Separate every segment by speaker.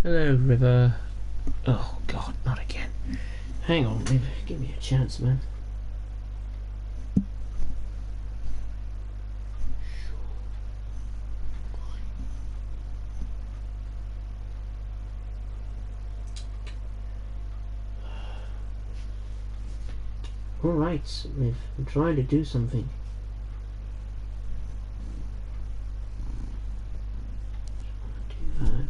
Speaker 1: Hello, River. Oh, God, not again. Hang on, River. Give me a chance, man. Alright, Riv. I'm trying to do something. Do that.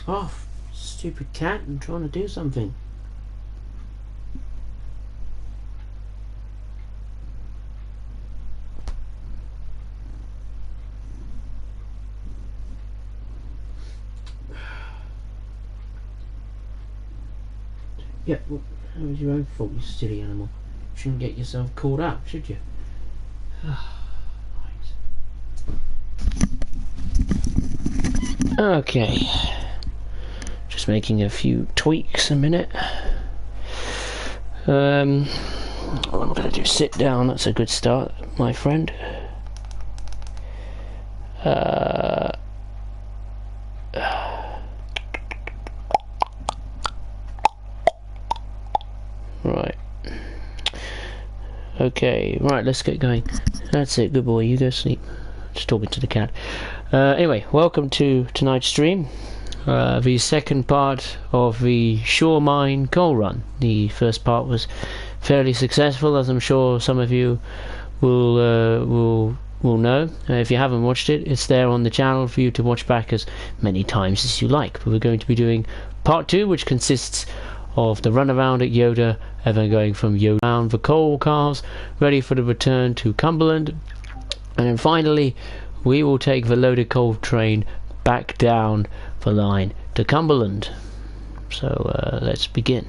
Speaker 1: Oh, stupid cat, I'm trying to do something. Yeah, well, that was your own fault, you silly animal. Shouldn't get yourself caught up, should you? Okay. Just making a few tweaks a minute. I'm gonna do sit down, that's a good start, my friend. Right. Okay, right, let's get going. That's it, good boy, you go sleep. Just talking to the cat. Anyway, welcome to tonight's stream. The second part of the Shore Mine coal run. The first part was fairly successful, as I'm sure some of you will know. If you haven't watched it, it's there on the channel for you to watch back as many times as you like. But we're going to be doing part 2, which consists of the runaround at Yoda, and then going from Yoda down the coal cars, ready for the return to Cumberland, and then finally we will take the loaded coal train back down the line to Cumberland. So let's begin.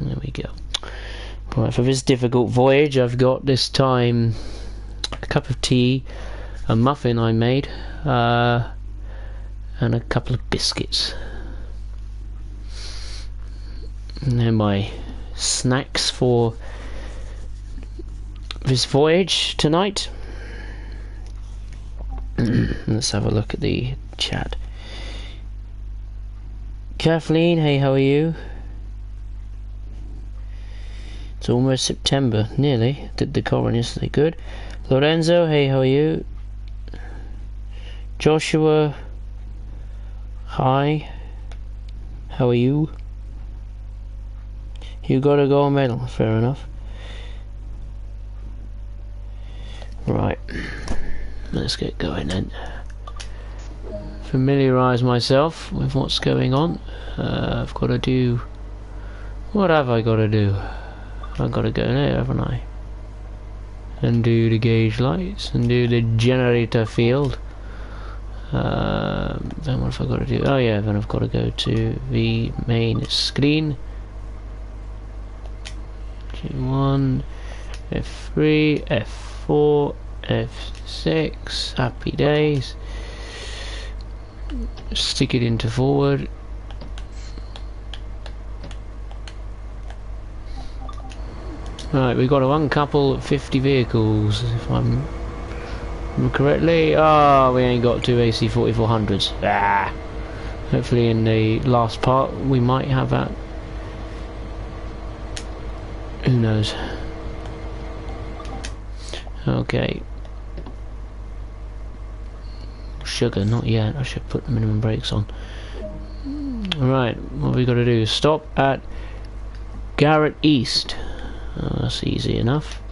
Speaker 1: There we go. Right, for this difficult voyage I've got this time a cup of tea, a muffin I made, and a couple of biscuits. And then my snacks for this voyage tonight. Let's have a look at the chat. Kathleen, hey, how are you? It's almost September, nearly. Did the coal run yesterday, good. Lorenzo, hey, how are you? Joshua, hi, how are you? You got a gold medal, fair enough. Right, let's get going then. Familiarise myself with what's going on. I've got to do... What have I got to do? I've got to go there, haven't I? And do the gauge lights, and do the generator field. Then what have I got to do? Oh yeah, then I've got to go to the main screen. G1, F3, F4, F6, happy days. Stick it into forward. Right, we've got to uncouple 50 vehicles, if I'm correctly. Oh, we ain't got two AC 4400s. Ah. Hopefully in the last part we might have that. Who knows? Okay. Sugar, not yet. I should put the minimum brakes on. Right, what we got to do is stop at Garrett East. Oh, that's easy enough.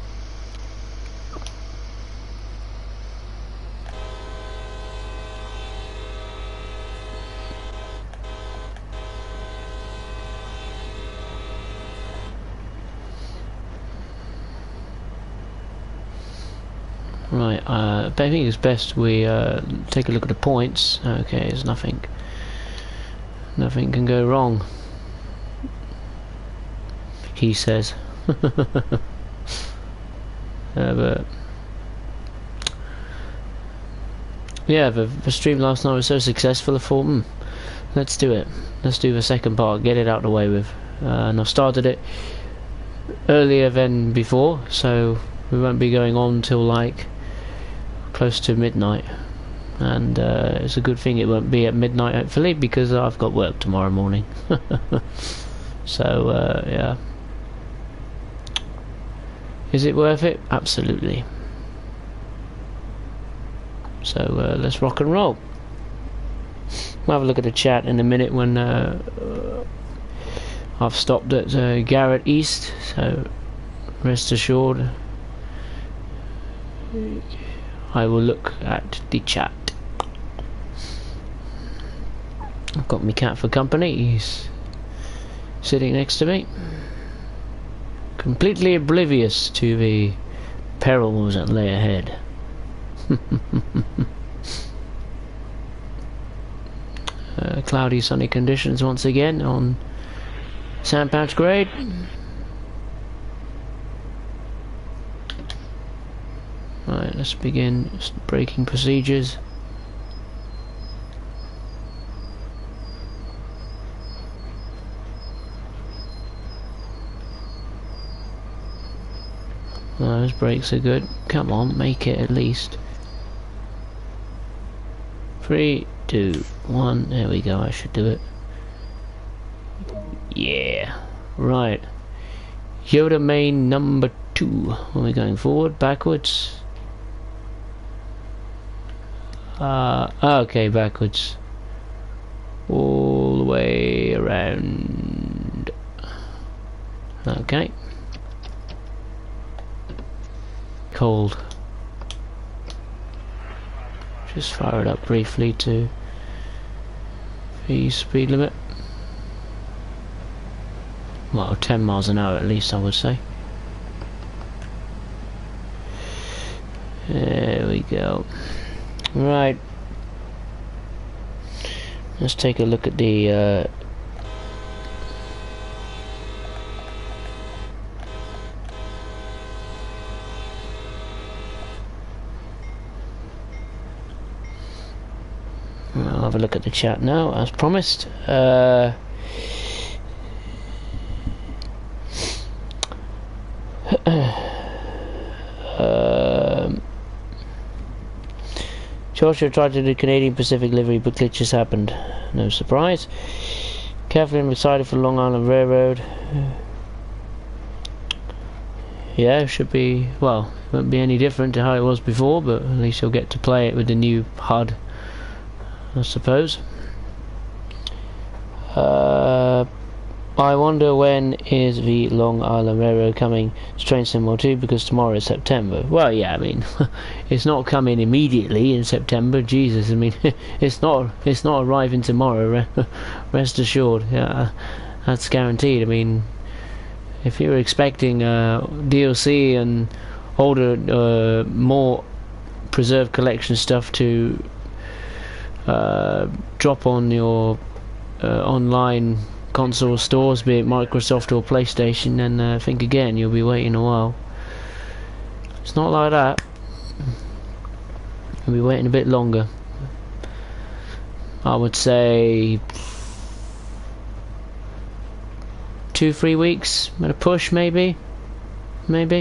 Speaker 1: Right, I think it's best we take a look at the points. Okay, there's nothing can go wrong, he says. But yeah, the stream last night was so successful I thought, let's do it. Let's do the second part, get it out of the way with. And I've started it earlier than before, so we won't be going on till like close to midnight, and it's a good thing it won't be at midnight hopefully, because I've got work tomorrow morning. So yeah, is it worth it? Absolutely. So let's rock and roll. We'll have a look at the chat in a minute when I've stopped at Garrett East, so rest assured I will look at the chat. I've got my cat for company. He's sitting next to me, completely oblivious to the perils that lay ahead. Cloudy, sunny conditions once again on Sandpatch Grade. Right, let's begin braking procedures. Those brakes are good. Come on, make it at least. 3, 2, 1. There we go. I should do it. Yeah. Right. Yoda main number 2. Are we going forward, backwards? Okay, backwards. All the way around. Okay. Cold. Just fire it up briefly to the speed limit. Well, 10 miles an hour at least, I would say. There we go. Right. Let's take a look at the I'll have a look at the chat now, as promised. Joshua tried to do Canadian Pacific livery, but glitches happened. No surprise. Kathleen excited for Long Island Railroad. Yeah, it should be, well, it won't be any different to how it was before, but at least you'll get to play it with the new HUD, I suppose. I wonder when is the Long Island Railroad coming to Train Sim 2, because tomorrow is September. Well, yeah, I mean, it's not coming immediately in September. Jesus, I mean, it's not arriving tomorrow. Rest assured, yeah, that's guaranteed. I mean, if you're expecting DLC and older, more preserved collection stuff to drop on your online console stores, be it Microsoft or PlayStation, then think again. You'll be waiting a while. It's not like that. You'll be waiting a bit longer. I would say 2-3 weeks at a push, maybe. Yeah,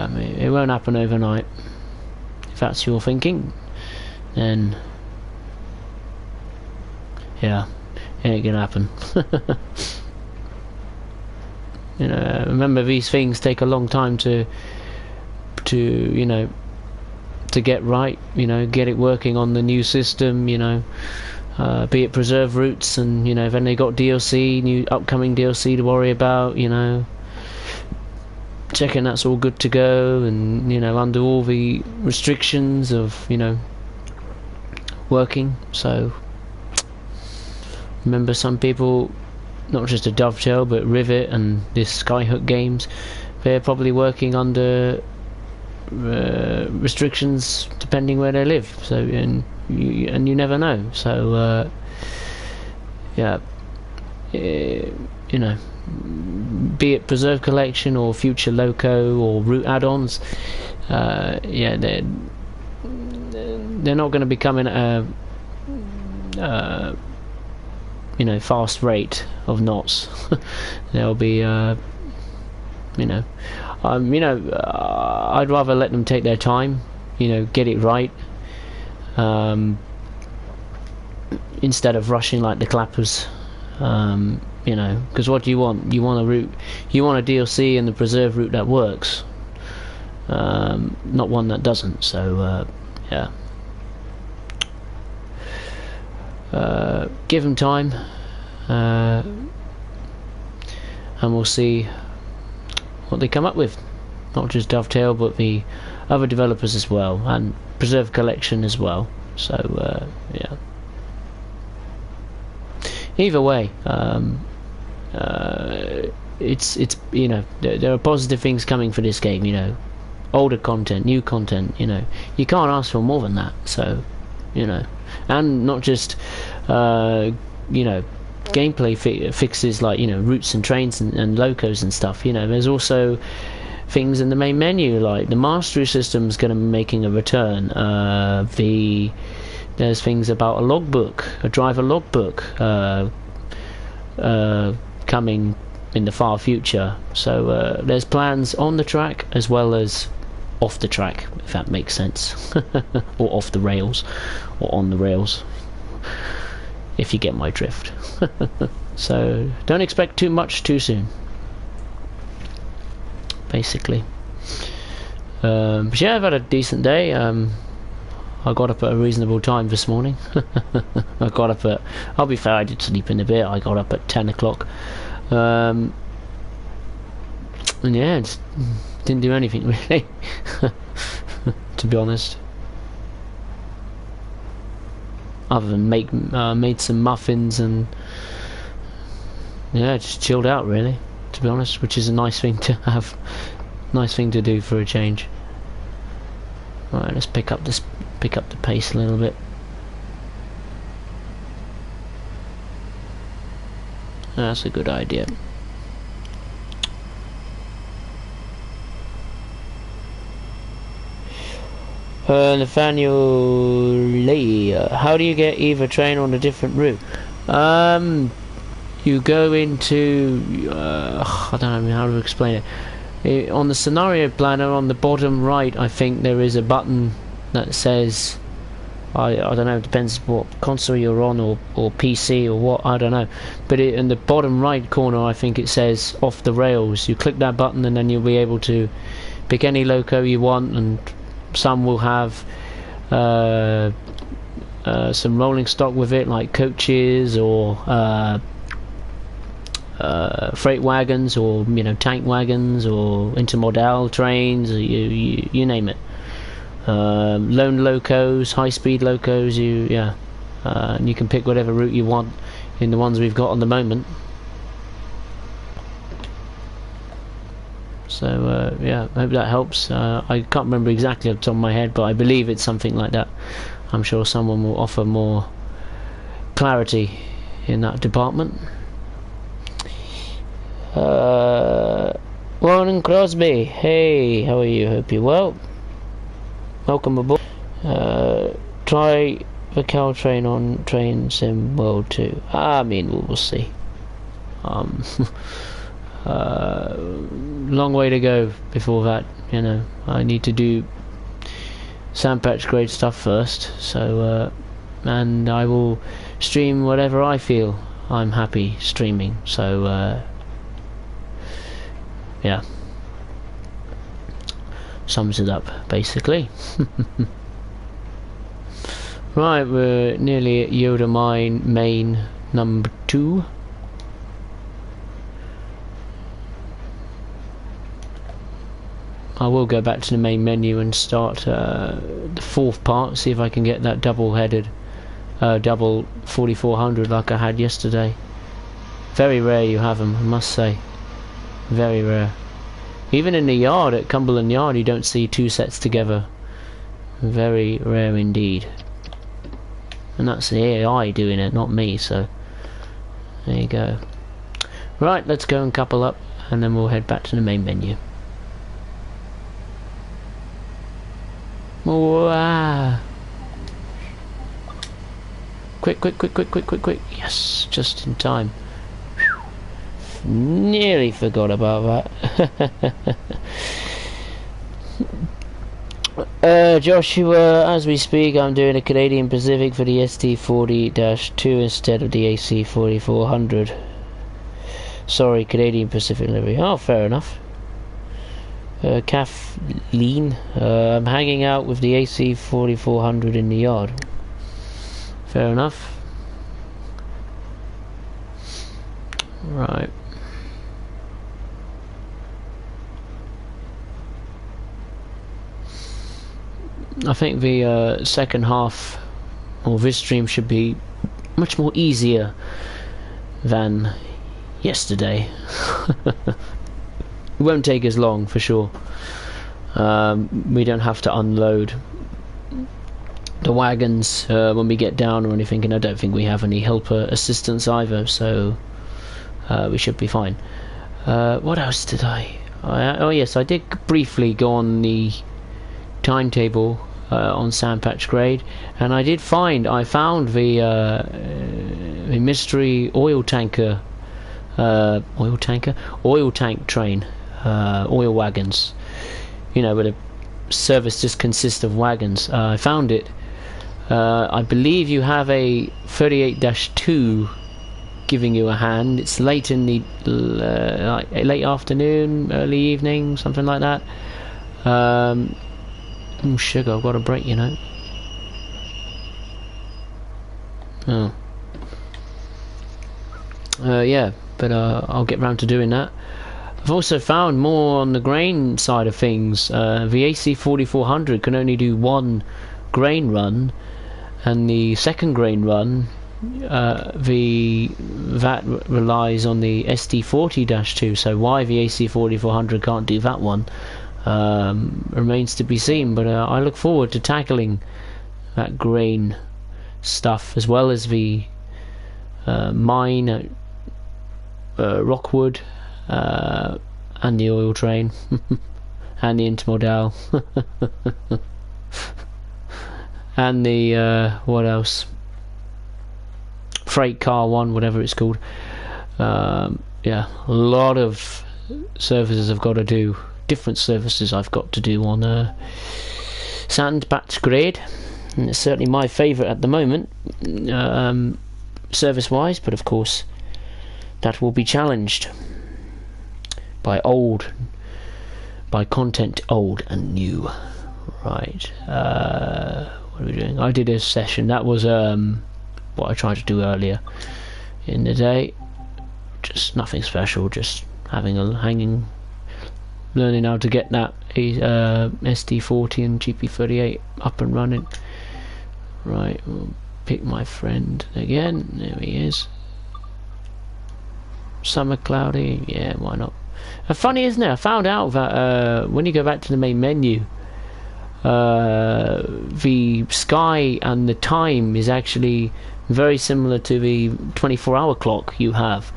Speaker 1: I mean, it won't happen overnight. If that's your thinking, then yeah, it ain't gonna happen. You know, remember, these things take a long time to you know, to get right. You know, get it working on the new system. You know, be it preserve routes, and you know, then they got DLC, new upcoming DLC to worry about. You know, checking that's all good to go, and you know, under all the restrictions of, you know, working. So remember, some people, not just a Dovetail but Rivet and this Skyhook games, they're probably working under restrictions depending where they live. So and you never know. So yeah, you know, be it preserve collection or future loco or route add-ons, yeah, they're not going to be coming at a you know, fast rate of knots. They'll be I'd rather let them take their time, get it right, instead of rushing like the clappers. Because what do you want? You want a DLC and the preserve route that works, not one that doesn't. So yeah, give them time, and we'll see what they come up with. Not just Dovetail, but the other developers as well, and Preserve Collection as well. So yeah. Either way, it's there are positive things coming for this game. Older content, new content. You can't ask for more than that. So, and not just gameplay fixes like routes and trains and locos and stuff. There's also things in the main menu, like the mastery system's going to be making a return. There's things about a driver logbook coming in the far future. So there's plans on the track as well as off the track, if that makes sense. Or off the rails, or on the rails, if you get my drift. So don't expect too much too soon, basically. But yeah, I've had a decent day. I got up at a reasonable time this morning. I'll be fair, I did sleep in a bit. I got up at 10 o'clock. And yeah, just didn't do anything really. To be honest. Other than made some muffins and yeah, just chilled out really, to be honest, which is a nice thing to have. Nice thing to do for a change. Alright, let's pick up the pace a little bit. That's a good idea. Nathaniel Lee, how do you get either train on a different route? You go into I don't know how to explain it. On the scenario planner on the bottom right, I think there is a button that says, I don't know, it depends what console you're on or PC or what, I don't know, but in the bottom right corner I think it says off the rails. You click that button and then you'll be able to pick any loco you want, and some will have some rolling stock with it, like coaches or freight wagons, or tank wagons, or intermodal trains, you name it. Lone locos, high speed locos, and you can pick whatever route you want in the ones we've got at the moment. So yeah, I hope that helps. I can't remember exactly off the top of my head, but I believe it's something like that. I'm sure someone will offer more clarity in that department. Warren Crosby, hey, how are you? Hope you're well. Welcome aboard. Try the Caltrain on Train Sim World 2. I mean, we'll see. Long way to go before that, I need to do sandpatch grade stuff first, so and I will stream whatever I feel I'm happy streaming, so yeah, sums it up basically. Right, we're nearly at Yoda Mine main number 2. I will go back to the main menu and start the 4th part, see if I can get that double-headed, double 4400 like I had yesterday. Very rare you have them, I must say. Very rare. Even in the yard, at Cumberland Yard, you don't see 2 sets together. Very rare indeed. And that's the AI doing it, not me, so there you go. Right, let's go and couple up, and then we'll head back to the main menu. Wow. Quick. Yes, just in time. nearly forgot about that. Joshua, as we speak, I'm doing a Canadian Pacific for the ST40-2 instead of the AC4400. Sorry, Canadian Pacific livery. Oh, fair enough. Kathleen, I'm hanging out with the AC4400 in the yard. Fair enough. Right. I think the second half of this stream should be much more easier than yesterday. It won't take as long for sure. We don't have to unload the wagons when we get down or anything, and I don't think we have any helper assistance either, so we should be fine. What else did oh yes, I did briefly go on the timetable on Sandpatch Grade, and I found the mystery oil tank train, oil wagons, you know, where the service just consists of wagons. I found it. I believe you have a 38-2 giving you a hand. It's late in the like late afternoon, early evening, something like that. Sugar, I've got a break, you know. Oh. Yeah, but I'll get round to doing that. I've also found more on the grain side of things. The AC4400 can only do one grain run, and the second grain run, that relies on the ST40-2. So why the AC4400 can't do that one remains to be seen. But I look forward to tackling that grain stuff, as well as the mine at Rockwood, and the oil train and the intermodal and the what else, freight car one, whatever it's called. Yeah, a lot of services I've got to do, different services I've got to do on Sandpatch Grade, and it's certainly my favourite at the moment, service wise, but of course that will be challenged by content old and new. Right, what are we doing? I did a session, that was what I tried to do earlier in the day, just nothing special, just learning how to get that SD40 and GP38 up and running. Right, we'll pick my friend again. There he is. Summer cloudy, yeah, why not? Funny, isn't it? I found out that when you go back to the main menu, the sky and the time is actually very similar to the 24-hour clock you have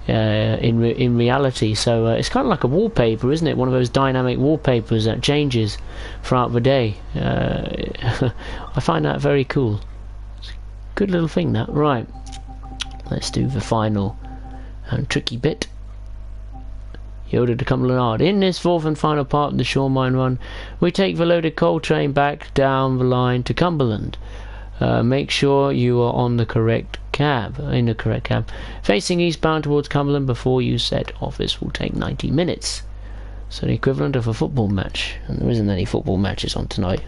Speaker 1: in reality. So it's kind of like a wallpaper, isn't it? One of those dynamic wallpapers that changes throughout the day. I find that very cool. It's a good little thing, that. Right, let's do the final and tricky bit. Yoda to Cumberland. In this fourth and final part of the Shore Mine run, we take the loaded coal train back down the line to Cumberland. Make sure you are on the correct cab, facing eastbound towards Cumberland before you set off. This will take 90 minutes, so the equivalent of a football match, and there isn't any football matches on tonight.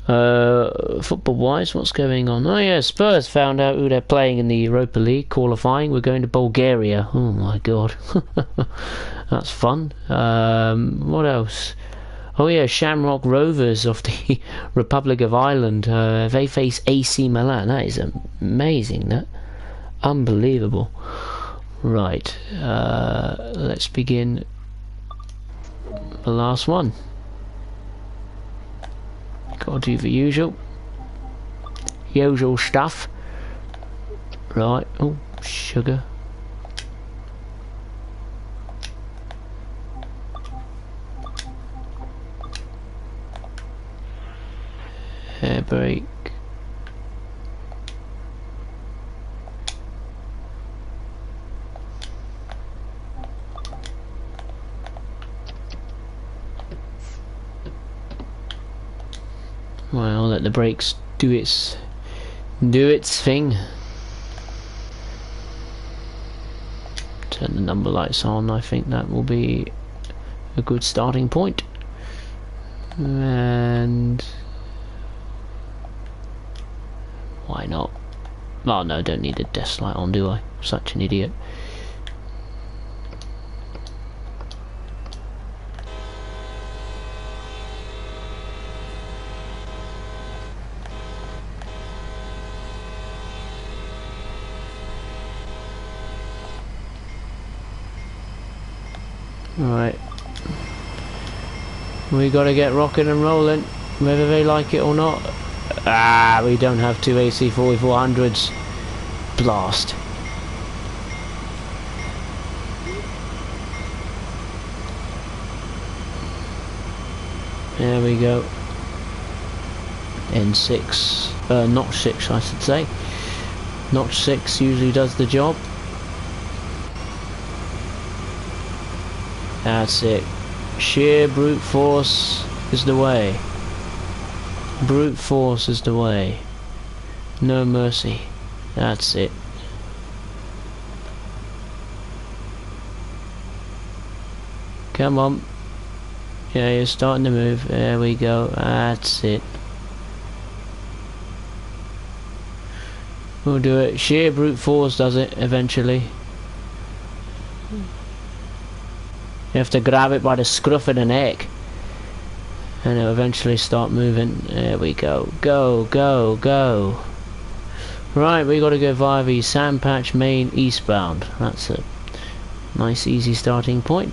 Speaker 1: Football wise, what's going on? Oh yeah, Spurs found out who they're playing in the Europa League qualifying. We're going to Bulgaria. Oh my god. That's fun. What else? Oh yeah, Shamrock Rovers of the Republic of Ireland. They face AC Milan. That is amazing, that. Unbelievable. Right, let's begin the last one. Gotta do the usual stuff. Right, oh, sugar. Air brake. Well, let the brakes do its thing. Turn the number lights on. I think that will be a good starting point. And why not? Oh no, don't need a desk light on, do I? Such an idiot. Right, we gotta get rocking and rolling, whether they like it or not. Ah, we don't have two AC 4400s. Blast. There we go. N6, notch 6 I should say. Notch 6 usually does the job. That's it. Sheer brute force is the way. Brute force is the way. No mercy. That's it. Come on. Yeah, you're starting to move. There we go. That's it. We'll do it. Sheer brute force does it eventually. You have to grab it by the scruff of the neck, and it'll eventually start moving. There we go. Go, go, go. Right, we got to go via the Sandpatch Main eastbound. That's a nice, easy starting point.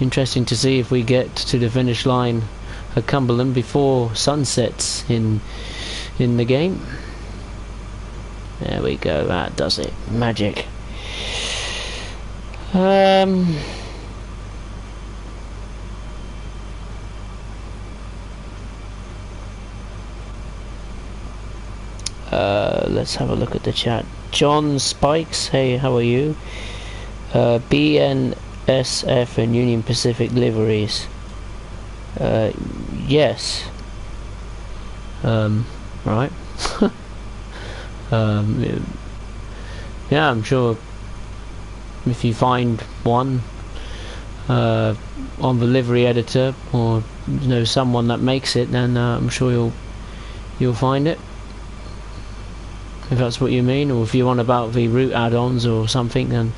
Speaker 1: Interesting to see if we get to the finish line at Cumberland before sunsets in the game. There we go. That does it. Magic. Let's have a look at the chat. John Spikes, hey, how are you? BNSF and Union Pacific liveries. Yes. Right. Yeah, I'm sure if you find one on the livery editor, or you know someone that makes it, then I'm sure you'll find it, if that's what you mean. Or if you're on about the route add-ons or something, then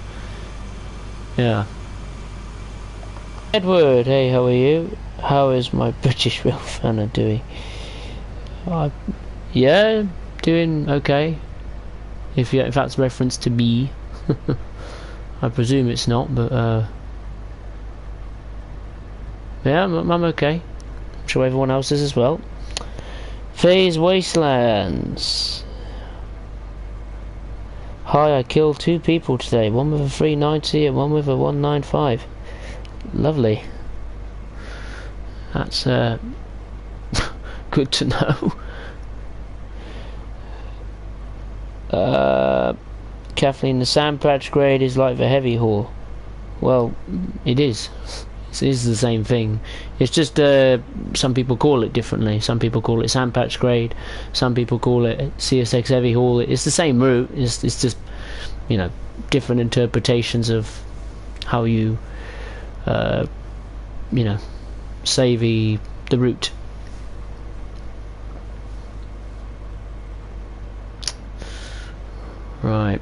Speaker 1: yeah. Edward, hey, how are you? How is my British real fan doing? Yeah, doing okay. If that's reference to me. I presume it's not, but yeah, I'm okay. I'm sure everyone else is as well. Phase Wastelands. Hi, I killed 2 people today. One with a 390 and one with a 195. Lovely. That's good to know. Kathleen, the Sandpatch grade is like the heavy haul. Well, it is. It is the same thing. It's just some people call it differently. Some people call it Sandpatch grade. Some people call it CSX heavy haul. It's the same route. It's just, you know, different interpretations of how you, you know, say the route. Right.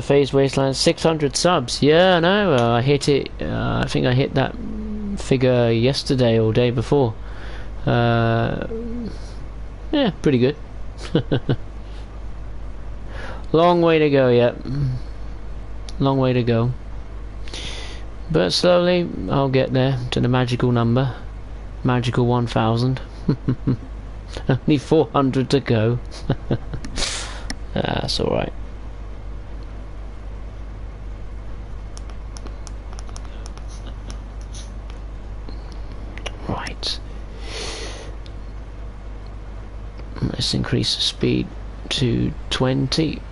Speaker 1: Phase Wasteland 600 subs. Yeah, I know. I hit it. I think I hit that figure yesterday or day before. Yeah, pretty good. Long way to go yet. Long way to go. But slowly I'll get there to the magical number. Magical 1000. Only 400 to go. That's alright. Right. let's increase the speed to 20.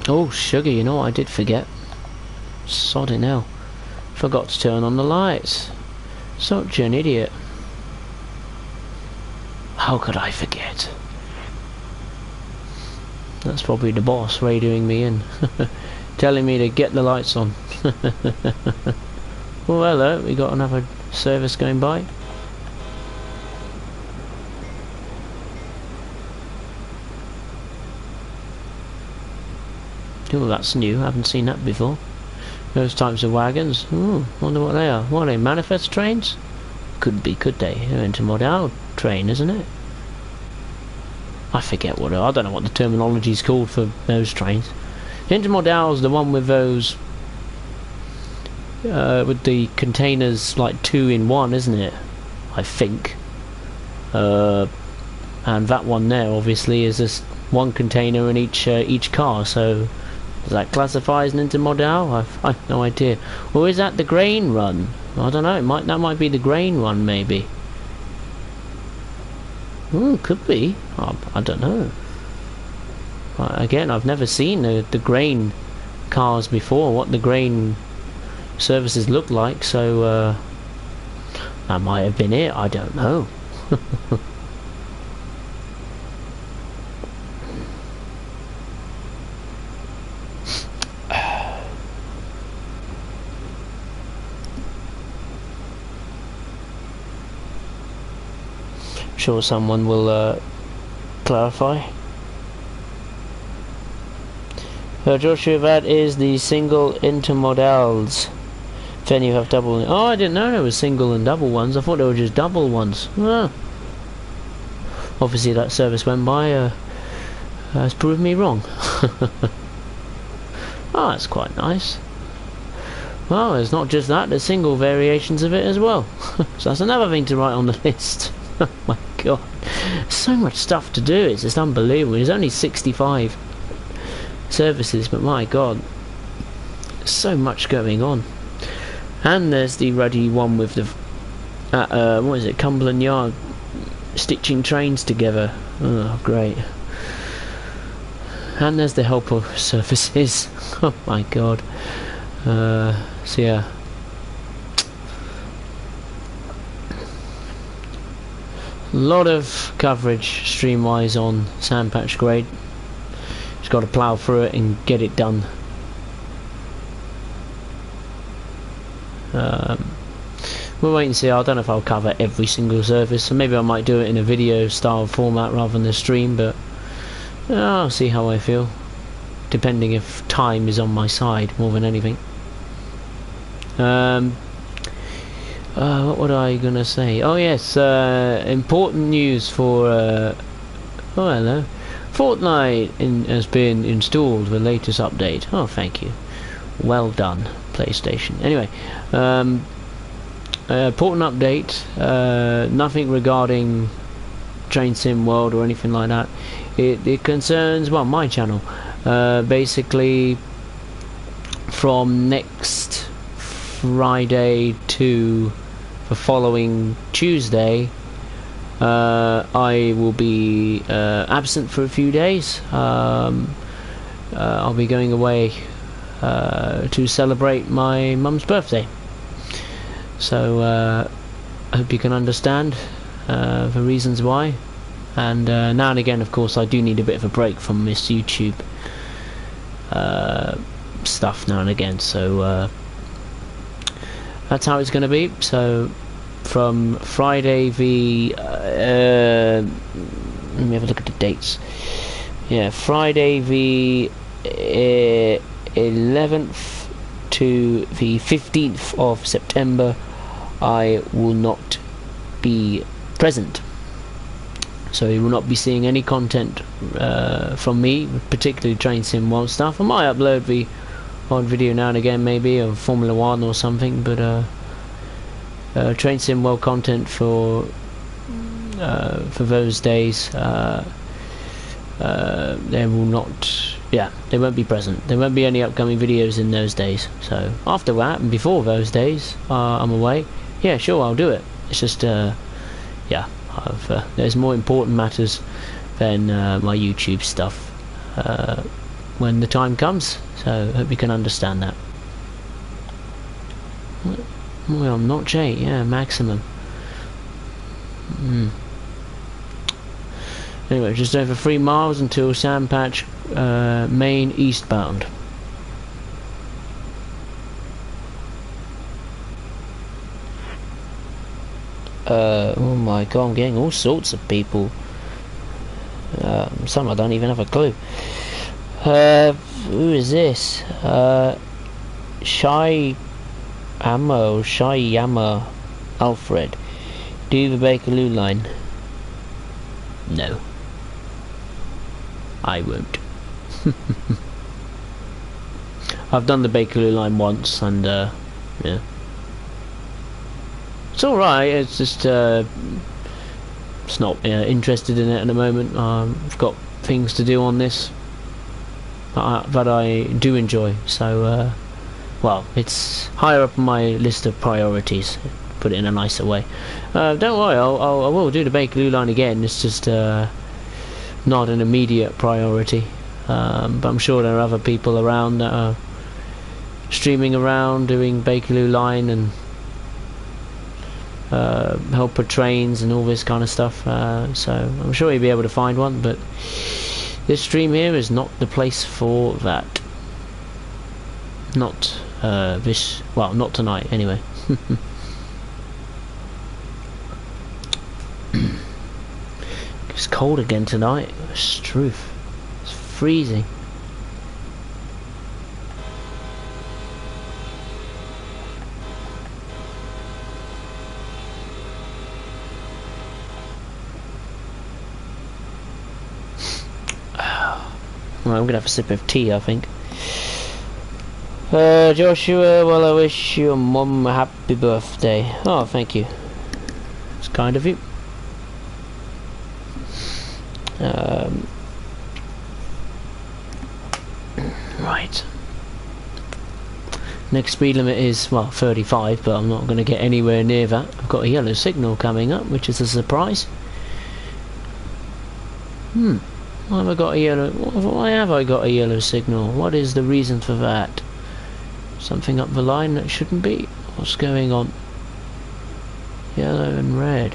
Speaker 1: Oh, sugar, you know what I did forget? Sodding hell. Forgot to turn on the lights. Such an idiot. How could I forget? That's probably the boss radioing me in. Telling me to get the lights on. Well, hello, we got another service going by. Oh, that's new. I haven't seen that before. Those types of wagons. Ooh, wonder what they are. What are they? Manifest trains? Could be, could they? They're intermodal train, isn't it? I forget what. I don't know what the terminology is called for those trains. Intermodal's the one with those, with the containers like 2 in 1, isn't it? I think. And that one there, obviously, is just one container in each car. So. Does that classify as an intermodal? I've no idea. Or is that the grain run? I don't know. That might be the grain run, maybe. Could be. I don't know. Again, I've never seen the grain cars before. What the grain services look like. So that might have been it. I don't know. Sure someone will clarify. Joshua, that is the single intermodals. Then you have double. Oh, I didn't know there was single and double ones. I thought they were just double ones. Obviously that service went by has proved me wrong. Oh, that's quite nice. Well, there's not just that, there's single variations of it as well. So that's another thing to write on the list. Oh my god, so much stuff to do, it's just unbelievable. There's only 65 services, but my god, so much going on. And there's the ruddy one with the what is it, Cumberland Yard, stitching trains together. Oh great. And there's the helper services. Oh my god. So yeah, a lot of coverage stream-wise on Sandpatch Grade. Just got to plough through it and get it done. We'll wait and see. I don't know if I'll cover every single service, so maybe I might do it in a video style format rather than a stream, but I'll see how I feel, depending if time is on my side more than anything. What was I gonna say? Oh yes, important news for oh hello, Fortnite has been installed, the latest update. Oh, thank you, well done PlayStation. Anyway, important update, nothing regarding Train Sim World or anything like that. It concerns, well, my channel. Basically from next Friday to the following Tuesday, I will be absent for a few days. I'll be going away to celebrate my mum's birthday, so I hope you can understand the reasons why. And now and again, of course, I do need a bit of a break from this YouTube stuff now and again, so that's how it's going to be. So from Friday the let me have a look at the dates. Yeah, Friday the 11th to the 15th of September I will not be present, so you will not be seeing any content from me, particularly Train Sim World stuff. I might upload the odd video now and again, maybe of Formula 1 or something, but Train Sim World content for those days there will not yeah, they won't be present. There won't be any upcoming videos in those days. So after that and before those days, I'm away. Yeah, sure, I'll do it. It's just, yeah, there's more important matters than my YouTube stuff when the time comes. So I hope you can understand that. Well, notch 8, yeah, maximum. Anyway, just over 3 miles until Sandpatch, Main eastbound. Oh my god, I'm getting all sorts of people. Some I don't even have a clue. Who is this? Shyama Alfred. Do the Bakerloo line? No. I won't. I've done the Bakerloo line once, and yeah. It's alright, it's just it's not interested in it at the moment. I've got things to do on this that I do enjoy, so well, it's higher up on my list of priorities, put it in a nicer way. Don't worry, I will do the Bakerloo line again. It's just not an immediate priority, but I'm sure there are other people around that are streaming around doing Bakerloo line and helper trains and all this kind of stuff, so I'm sure you'll be able to find one, but this stream here is not the place for that. Not well, not tonight anyway. It's cold again tonight. It's truth. It's freezing. Well, I'm gonna have a sip of tea, I think. Joshua, well, I wish your mum a happy birthday. Oh, thank you. It's kind of you. Right. Next speed limit is, well, 35, but I'm not going to get anywhere near that. I've got a yellow signal coming up, which is a surprise. Why have I got a yellow? Why have I got a yellow signal? What is the reason for that? Something up the line that shouldn't be? What's going on? Yellow and red.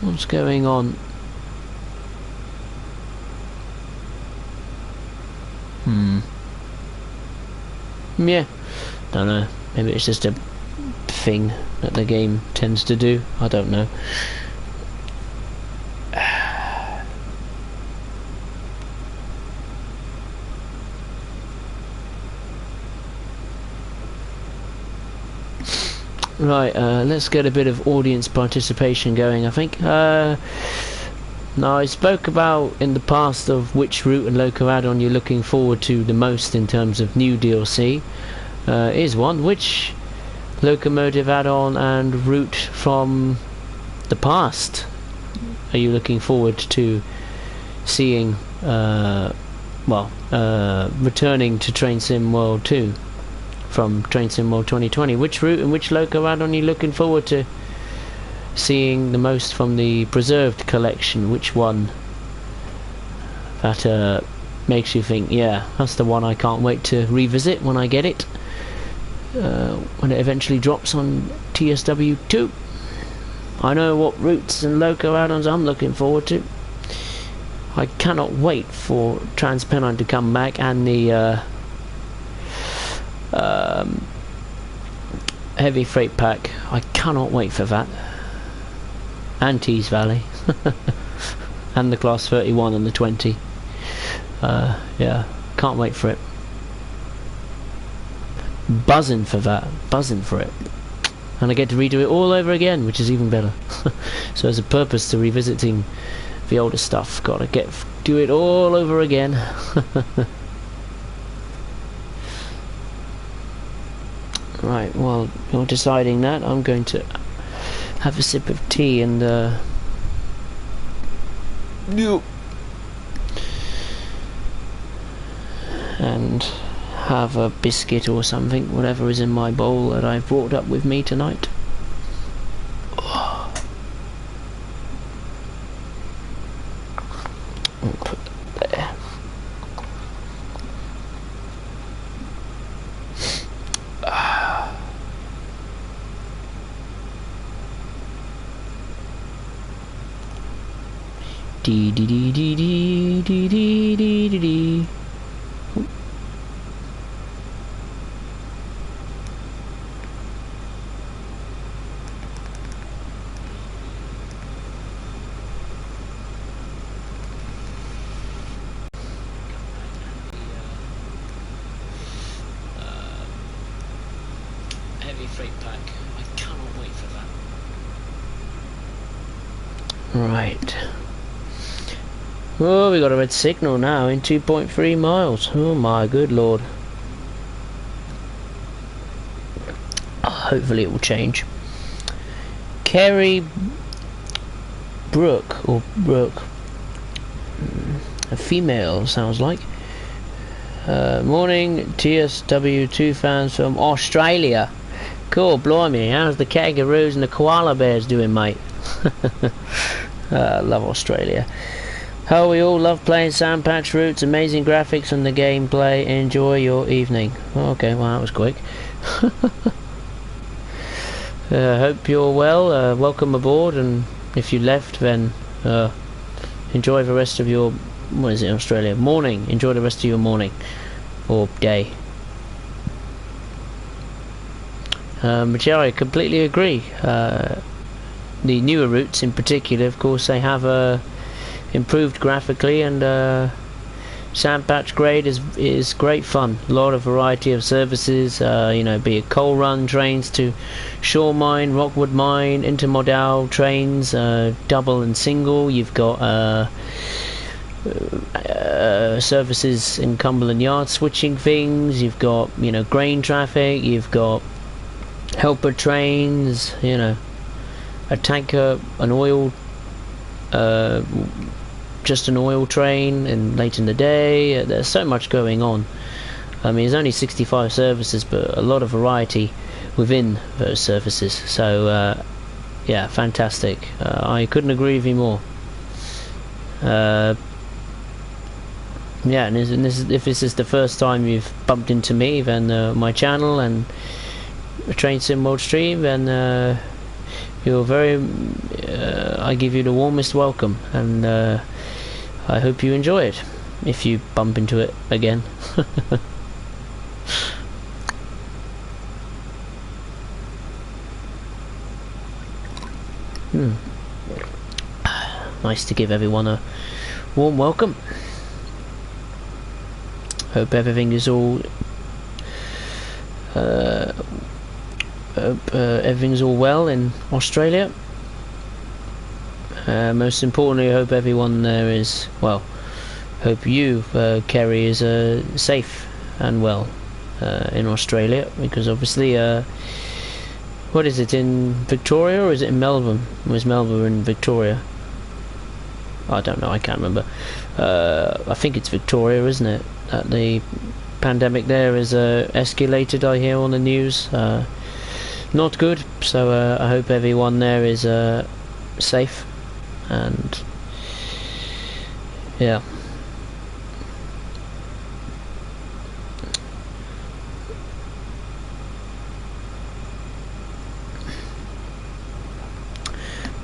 Speaker 1: What's going on? Yeah. Don't know. Maybe it's just a thing that the game tends to do. I don't know. Right, let's get a bit of audience participation going, I think. Now, I spoke about in the past of which route and loco add-on you're looking forward to the most in terms of new DLC. Here's one. Which locomotive add-on and route from the past are you looking forward to seeing, returning to Train Sim World 2? From Train Sim World 2020. Which route and which loco add-on are you looking forward to seeing the most from the preserved collection? Which one that makes you think, yeah, that's the one I can't wait to revisit when I get it, when it eventually drops on TSW2? I know what routes and loco add-ons I'm looking forward to. I cannot wait for Transpennine to come back, and the heavy freight pack. I cannot wait for that. And Tees Valley. And the Class 31 and the 20. Yeah, can't wait for it. Buzzing for that. Buzzing for it. And I get to redo it all over again, which is even better. So there's a purpose to revisiting the older stuff. Gotta do it all over again. Right, well, you're deciding that. I'm going to have a sip of tea and and have a biscuit or something, whatever is in my bowl that I've brought up with me tonight. Put that there. Dee dee dee dee dee dee dee dee dee dee. Heavy freight pack. I cannot wait for that. Right. Oh, we got a red signal now in 2.3 miles. Oh my good lord. Hopefully it will change. Kerry Brooke, or Brooke, a female sounds like. Morning TSW2 fans from Australia. Cool, blimey, how's the kangaroos and the koala bears doing, mate? Love Australia. Oh, we all love playing Sandpatch Roots, amazing graphics and the gameplay. Enjoy your evening. Okay, well that was quick. Hope you're well, welcome aboard, and if you left then enjoy the rest of your, what is it in Australia? Morning. Enjoy the rest of your morning or day. But yeah, I completely agree. The newer routes in particular, of course, they have improved graphically, and Sandpatch Grade is great fun. A lot of variety of services, you know, be it coal run trains to shore mine, rockwood mine, intermodal trains, double and single. You've got services in Cumberland Yard switching things. You've got, you know, grain traffic. You've got helper trains, you know, a tanker, an oil, just an oil train, and late in the day. There's so much going on. I mean, there's only 65 services, but a lot of variety within those services. So yeah, fantastic. I couldn't agree with you more. Yeah, and if this is the first time you've bumped into me, then my channel and Train Sim World Stream, then you're very I give you the warmest welcome, and I hope you enjoy it if you bump into it again. Nice to give everyone a warm welcome. Hope everything is all everything's all well in Australia. Most importantly, I hope everyone there is well. Hope you, Kerry, is safe and well in Australia, because obviously, what is it, in Victoria or is it in Melbourne? Was Melbourne in Victoria? I don't know, I can't remember. I think it's Victoria, isn't it? The pandemic there is escalated, I hear on the news. Not good, so I hope everyone there is safe, and yeah.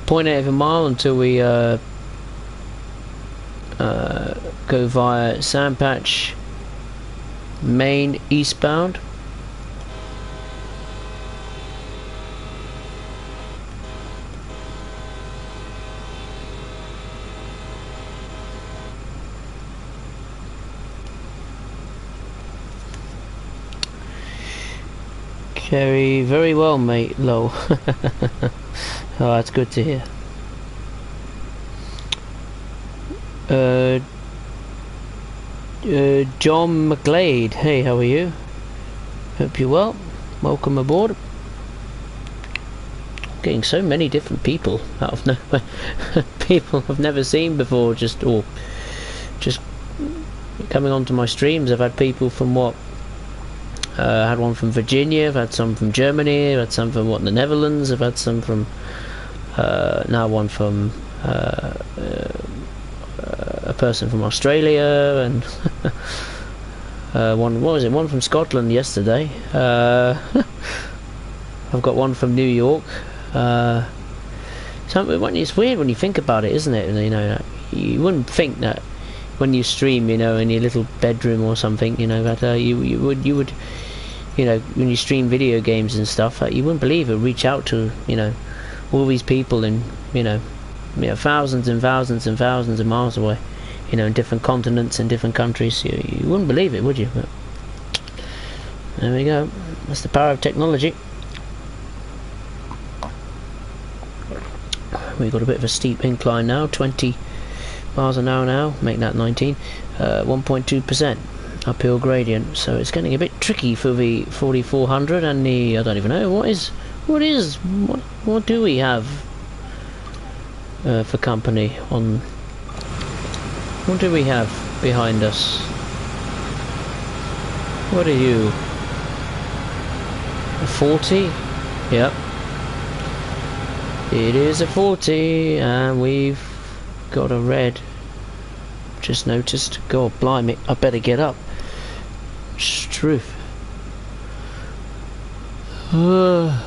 Speaker 1: .8 of a mile until we go via Sandpatch Main eastbound. Very well, mate. Lol. Oh, that's good to hear. John McGlade, hey, how are you? Hope you're well. Welcome aboard. Getting so many different people out of nowhere. People I've never seen before, just coming onto my streams. I've had people from I had one from Virginia, I've had some from Germany, I've had some from the Netherlands, I've had some from now one from a person from Australia, and one from Scotland yesterday. I've got one from New York. It's weird when you think about it, isn't it? You know, you wouldn't think that when you stream, you know, in your little bedroom or something, you know, that you would, you know, when you stream video games and stuff, you wouldn't believe it. Reach out to, you know, all these people in, you know, thousands and thousands and thousands of miles away, you know, in different continents and different countries. You wouldn't believe it, would you? But there we go. That's the power of technology. We've got a bit of a steep incline now, 20 miles an hour now, make that 19, 1.2% uphill gradient, so it's getting a bit tricky for the 4400 and the, I don't even know, what do we have for company on, what do we have behind us? What are you? A 40? Yep. It is a 40, and we've got a red. Just noticed. God blimey, I better get up. Struth. No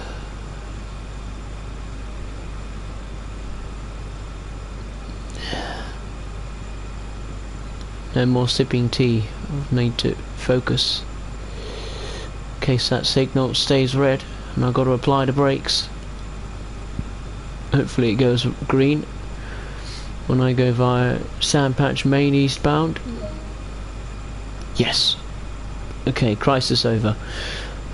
Speaker 1: more sipping tea. I need to focus in case that signal stays red and I've got to apply the brakes. Hopefully it goes green when I go via Sandpatch Main eastbound. Yes. Okay, crisis over.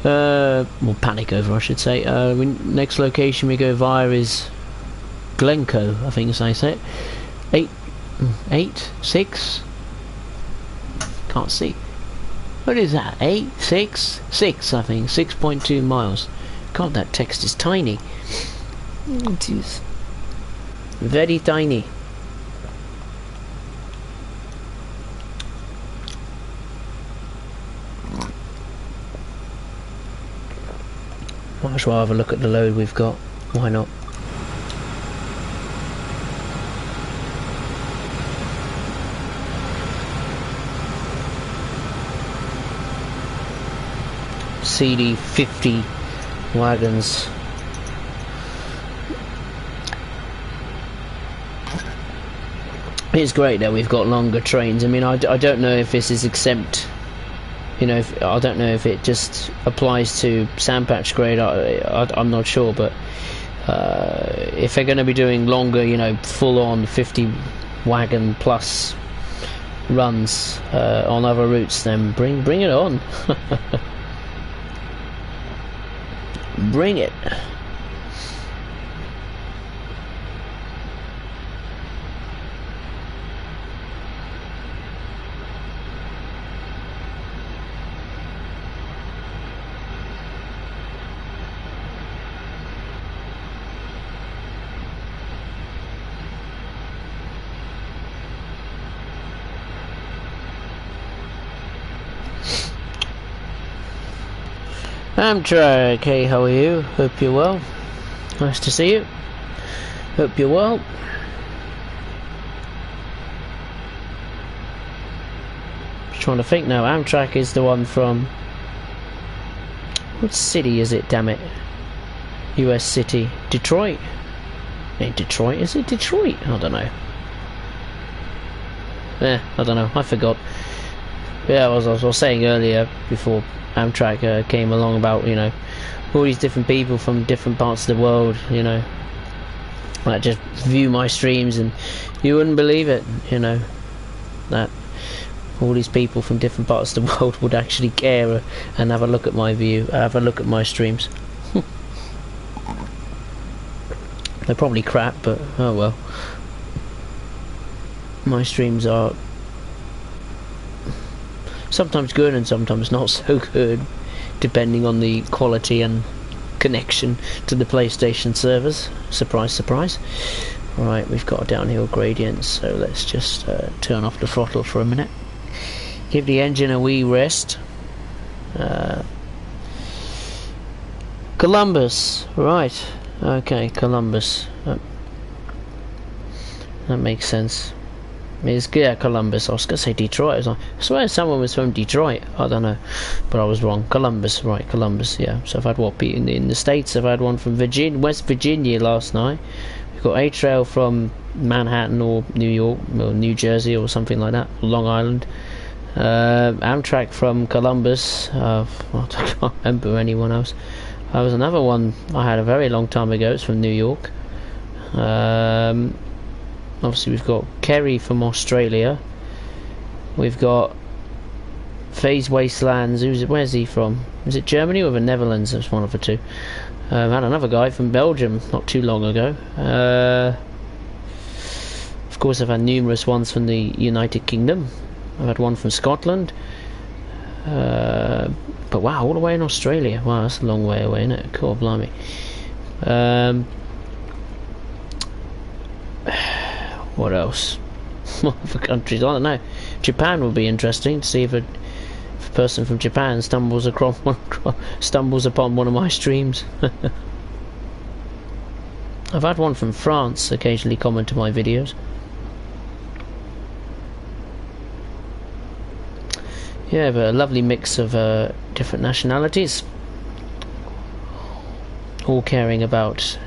Speaker 1: Well, panic over, I should say. Next location we go via is Glencoe, I think is how you say it. 6? Can't see. What is that? 6, I think. 6.2 miles. God, that text is tiny. It is very tiny. Might as well have a look at the load we've got. Why not? CD50 wagons. It's great that we've got longer trains. I mean, I don't know if this is exempt. You know, I don't know if it just applies to Sandpatch grade. I'm not sure, but if they're going to be doing longer, you know, full-on 50 wagon plus runs on other routes, then bring it on. Bring it. Amtrak, hey, how are you? Hope you're well. Nice to see you. Hope you're well. Just trying to think now. Amtrak is the one from... what city is it, damn it? US city. Detroit? Ain't Detroit, is it Detroit? I don't know. I don't know, I forgot. Yeah, I was saying earlier, before Amtrak came along, about, you know, all these different people from different parts of the world, you know, that just view my streams, and you wouldn't believe it, you know, that all these people from different parts of the world would actually care and have a look at my my streams. They're probably crap, but oh well. My streams are sometimes good and sometimes not so good, depending on the quality and connection to the PlayStation servers. Surprise, surprise. Right, we've got a downhill gradient, so let's just turn off the throttle for a minute. Give the engine a wee rest. Columbus, right? Okay, Columbus. That makes sense. It's Columbus. I was gonna say Detroit. I swear someone was from Detroit. I don't know, but I was wrong. Columbus, right? Columbus. Yeah. So I've had what in the States. I've had one from West Virginia last night. We've got A Trail from Manhattan or New York or New Jersey or something like that. Long Island. Amtrak from Columbus. I can't remember anyone else. There was another one I had a very long time ago. It's from New York. Obviously we've got Kerry from Australia. We've got Phase Wastelands. Where's he from? Is it Germany or the Netherlands? That's one of the two. I had another guy from Belgium not too long ago. Of course I've had numerous ones from the United Kingdom. I've had one from Scotland. But wow, all the way in Australia. Wow, that's a long way away, isn't it? Cool, blimey. What else? What other countries? I don't know. Japan would be interesting to see if a person from Japan stumbles upon one of my streams. I've had one from France occasionally comment on my videos. Yeah, but a lovely mix of different nationalities, all caring about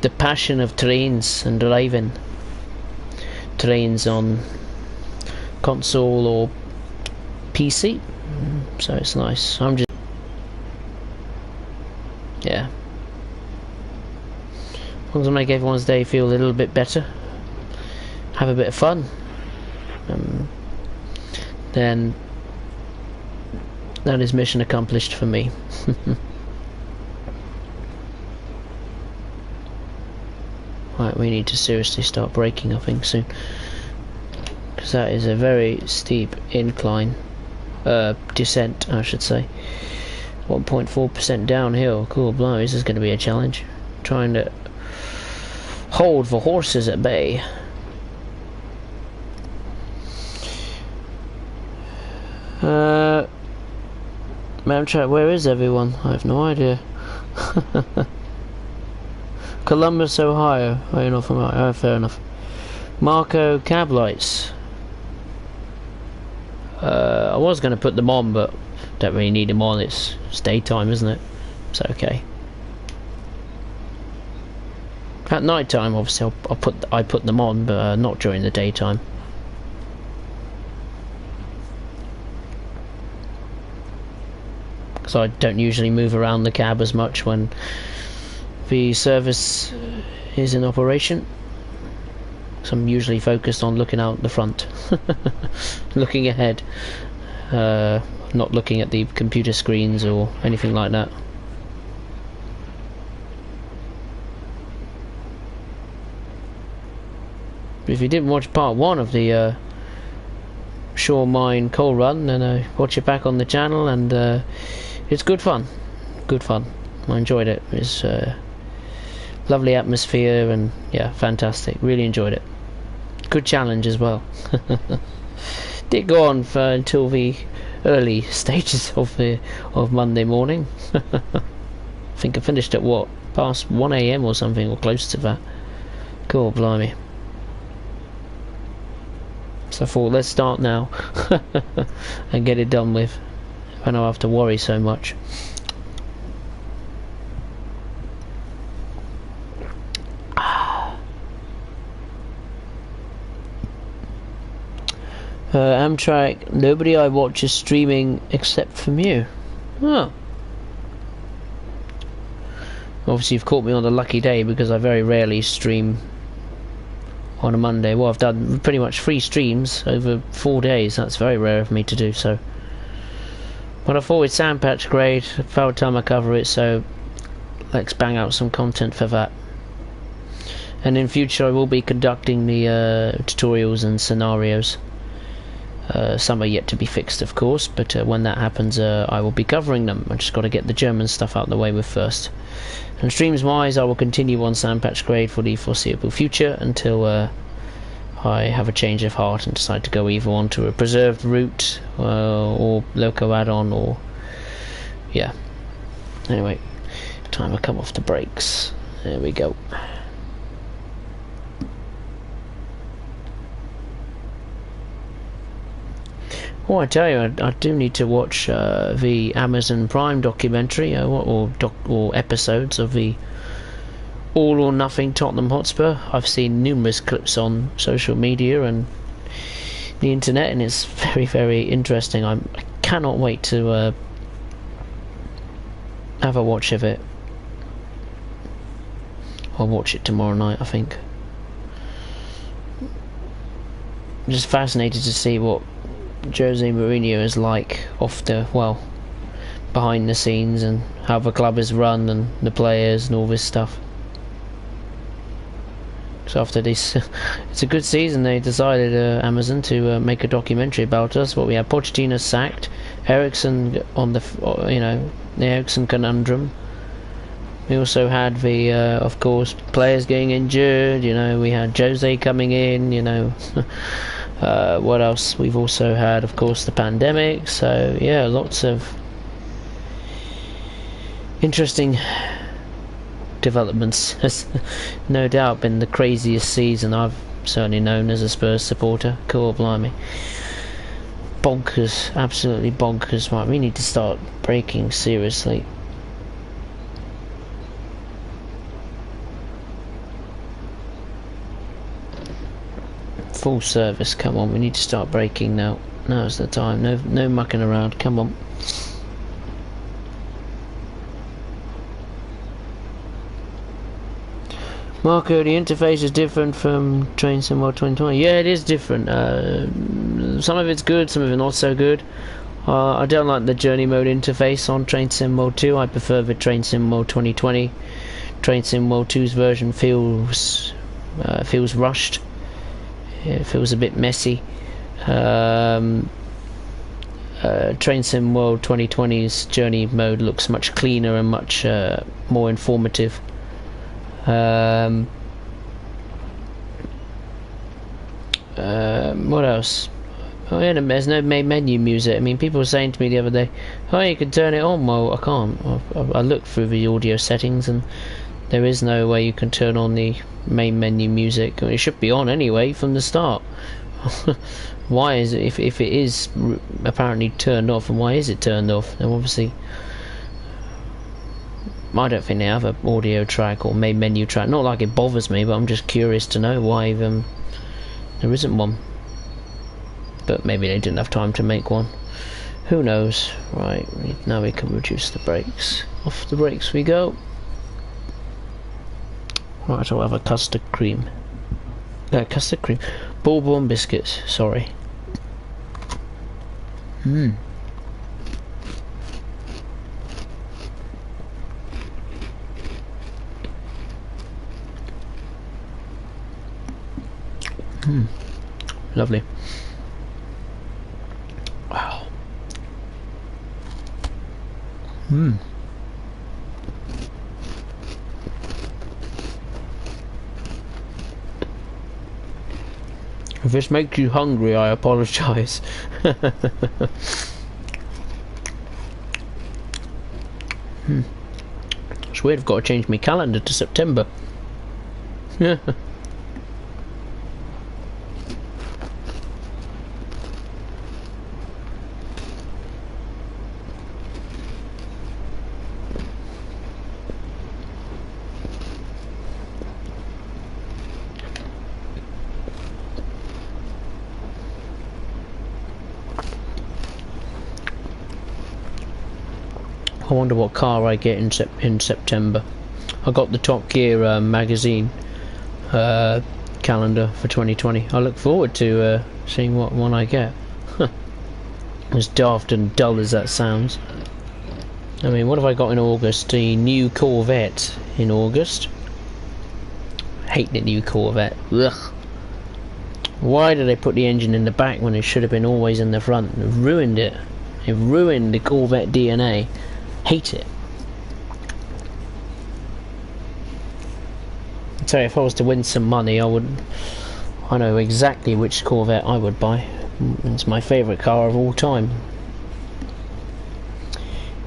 Speaker 1: the passion of trains and driving. Trains on console or PC, so it's nice. I'm just yeah. As long as I make everyone's day feel a little bit better, have a bit of fun, then that is mission accomplished for me. Right, we need to seriously start braking, I think, soon, because that is a very steep incline, descent, I should say. 1.4% downhill. Cool, blimey, this is going to be a challenge. Trying to hold the horses at bay. Mamchat, where is everyone? I have no idea. Columbus, Ohio. Oh, you're not from Ohio. Oh, fair enough. Marco cab lights. I was going to put them on, but don't really need them on. It's daytime, isn't it? It's okay. At night time, obviously, I put them on, but not during the daytime. Because I don't usually move around the cab as much when the service is in operation, so I'm usually focused on looking out the front, looking ahead, not looking at the computer screens or anything like that. If you didn't watch part 1 of the Shore Mine coal run, then watch it back on the channel, and it's good fun. I enjoyed it. It's lovely atmosphere, and yeah, fantastic. Really enjoyed it. Good challenge as well. Did go on until the early stages of Monday morning. I think I finished at what, past 1 AM or something, or close to that. Cool, blimey. So I thought, let's start now and get it done with. I don't have to worry so much. Amtrak, nobody I watch is streaming except from you. Oh. Obviously you've caught me on a lucky day, because I very rarely stream on a Monday. Well, I've done pretty much 3 streams over 4 days. That's very rare of me to do so. But I thought it's Sandpatch grade, about time I cover it, so let's bang out some content for that. And in future I will be conducting the tutorials and scenarios. Some are yet to be fixed, of course, but when that happens I will be covering them. I just got to get the German stuff out of the way with first. And streams wise, I will continue on Sandpatch grade for the foreseeable future until I have a change of heart and decide to go either onto a preserved route or loco add-on, or yeah. Anyway, time to come off the brakes. There we go. Oh, I tell you, I do need to watch the Amazon Prime documentary, or episodes of the All or Nothing Tottenham Hotspur. I've seen numerous clips on social media and the internet, and it's very, very interesting. I cannot wait to have a watch of it. I'll watch it tomorrow night, I think. I'm just fascinated to see what Jose Mourinho is like behind the scenes, and how the club is run and the players and all this stuff. So after this, it's a good season. They decided, Amazon, to make a documentary about us. What we had: Pochettino sacked, Ericsson on the the Ericsson conundrum. We also had the of course, players getting injured. We had Jose coming in. What else? We've also had, of course, the pandemic. So yeah, lots of interesting developments. Has no doubt been the craziest season I've certainly known as a Spurs supporter. Cool, blimey. Bonkers, absolutely bonkers. Right, we need to start braking seriously. Full service, come on, we need to start braking now. Now's the time. No mucking around, come on. Marco, the interface is different from Train Sim World 2020. Yeah, it is different. Some of it's good, some of it not so good. I don't like the journey mode interface on Train Sim World 2. I prefer the Train Sim World 2020. Train Sim World 2's version feels rushed. It feels a bit messy. Train Sim World 2020's journey mode looks much cleaner and much more informative. What else? Oh yeah, there's no main menu music. I mean, people were saying to me the other day, "Oh, you can turn it on." Well, I can't. I looked through the audio settings, and there is no way you can turn on the main menu music. I mean, it should be on anyway from the start. Why is it, if it is apparently turned off, and why is it turned off? Now, obviously, I don't think they have an audio track or main menu track. Not like it bothers me, but I'm just curious to know why there isn't one. But maybe they didn't have time to make one. Who knows? Right, now we can reduce the brakes. Off the brakes we go. Right, I'll have a custard cream. Custard cream. Bourbon biscuits, sorry. Lovely. Wow. If this makes you hungry, I apologise. It's weird, I've got to change my calendar to September. Yeah. I wonder what car I get in September. I got the Top Gear magazine calendar for 2020. I look forward to seeing what one I get. As daft and dull as that sounds. I mean, what have I got in August? The new Corvette in August. Hate the new Corvette. Ugh. Why did they put the engine in the back when it should have been always in the front? It ruined it. It ruined the Corvette DNA. Hate it. I tell you, if I was to win some money, I I know exactly which Corvette I would buy. It's my favourite car of all time.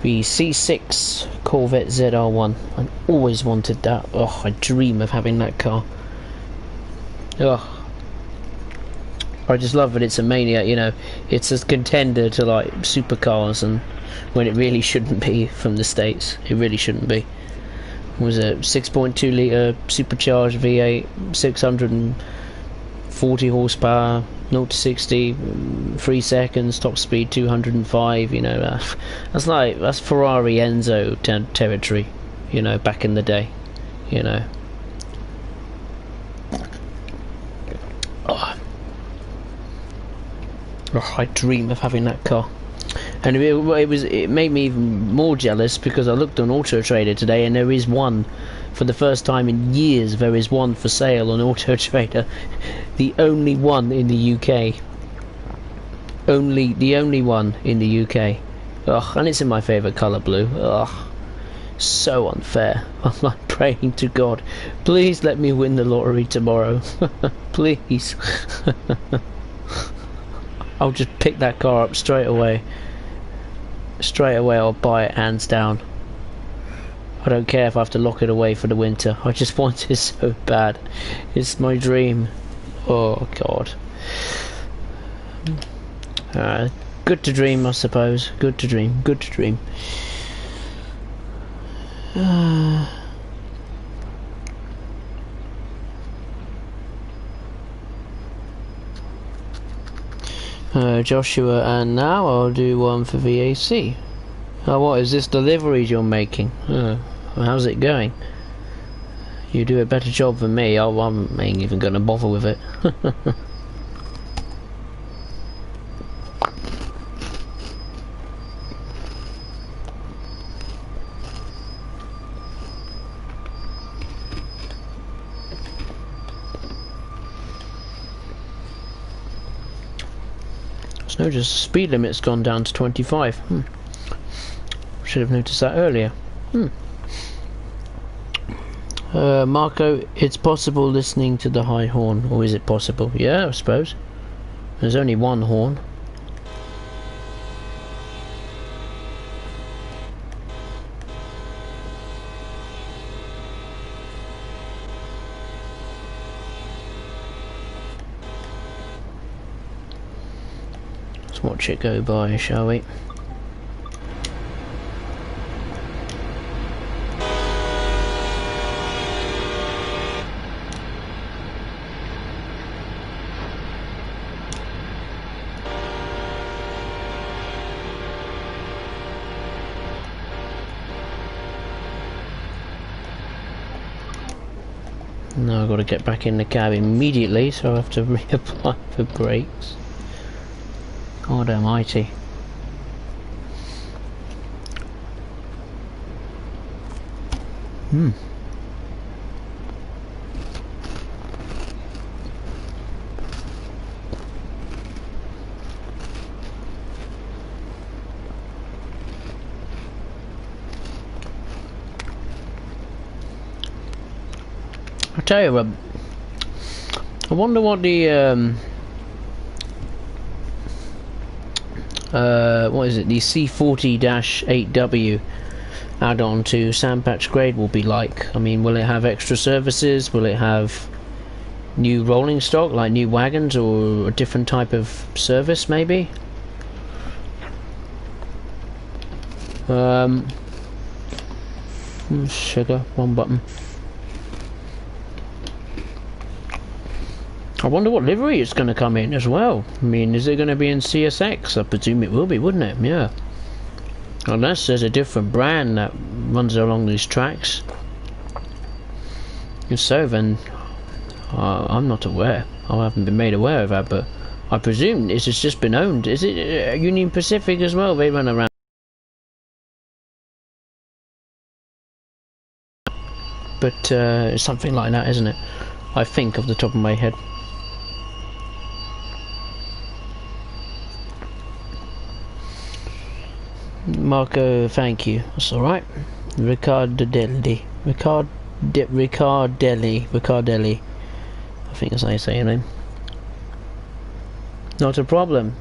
Speaker 1: The C6 Corvette ZR1. I always wanted that. Oh, I dream of having that car. Oh, I just love it. It's a maniac, you know. It's a contender to like supercars, and when it really shouldn't be from the States. It really shouldn't be. It was a 6.2 litre supercharged V8, 640 horsepower, 0 to 60, 3 seconds, top speed 205. You know, that's Ferrari Enzo territory. You know, back in the day. You know. Oh, I dream of having that car. And it made me even more jealous because I looked on Auto Trader today, and there is one, for the first time in years, there is one for sale on Auto Trader. The only one in the UK. The only one in the UK. Ugh, and it's in my favourite colour, blue. Ugh, so unfair. I'm like praying to God, please let me win the lottery tomorrow. Please. I'll just pick that car up straight away. Straight away I'll buy it, hands down. I don't care if I have to lock it away for the winter. I just want it so bad. It's my dream. Oh God. Good to dream, I suppose. Good to dream. Good to dream. Joshua, and now I'll do one for VAC. Oh, what is this deliveries you're making? How's it going? You do a better job than me. I ain't even gonna bother with it. No, just speed limit's gone down to 25. Should have noticed that earlier. Marco, it's possible listening to the high horn, or is it possible? Yeah, I suppose. There's only one horn. Watch it go by, shall we? Now I've got to get back in the cab immediately, so I have to reapply for brakes. God almighty. I tell you what, I wonder what the what is it, the C40-8W add-on to Sandpatch Grade will be like. I mean, will it have extra services? Will it have new rolling stock, like new wagons, or a different type of service maybe? Sugar, one button. I wonder what livery it's going to come in as well. I mean, is it going to be in CSX? I presume it will be, wouldn't it? Yeah. Unless there's a different brand that runs along these tracks. If so, then I'm not aware. I haven't been made aware of that, but I presume it's just been owned. Is it Union Pacific as well? They run around. But it's something like that, isn't it? I think off the top of my head. Marco, thank you. That's alright. Ricardelli. I think that's how you say your name. Not a problem.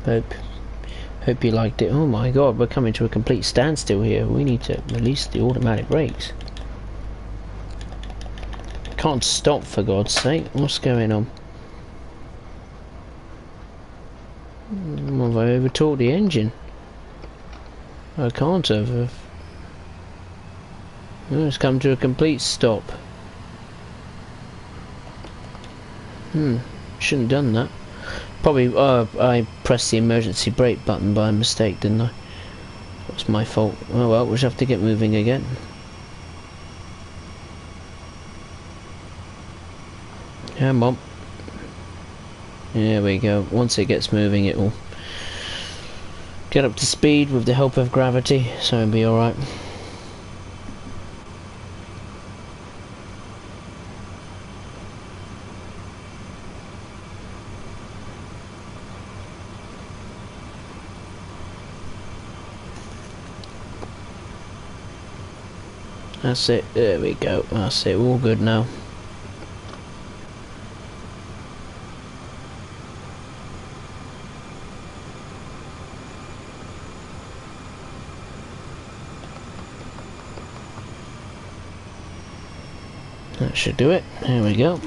Speaker 1: Hope you liked it. Oh my god, we're coming to a complete standstill here. We need to release the automatic brakes. Can't stop, for God's sake. What's going on? Have I overtalked the engine? I can't have. It's come to a complete stop. Shouldn't have done that. Probably, I pressed the emergency brake button by mistake, didn't I? That's my fault. Oh well, we'll just have to get moving again. Come on. There we go. Once it gets moving, it will get up to speed with the help of gravity, so it'll be alright. That's it, there we go, that's it, all good now. That should do it, there we go.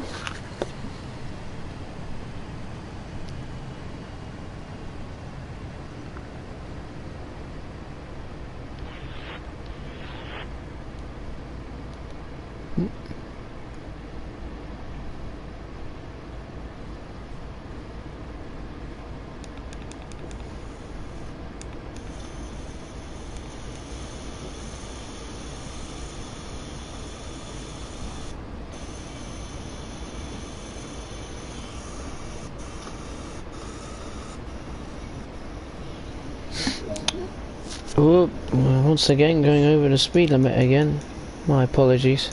Speaker 1: Oh, once again going over the speed limit again. My apologies.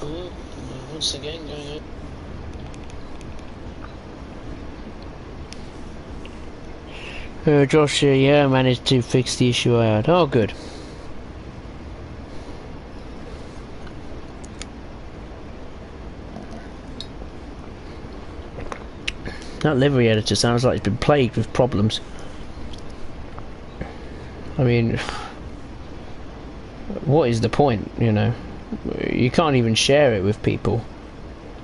Speaker 1: Oh, once again going over. Josh, yeah, I managed to fix the issue I had. Oh, good. That livery editor sounds like it's been plagued with problems. I mean, what is the point, you know? You can't even share it with people.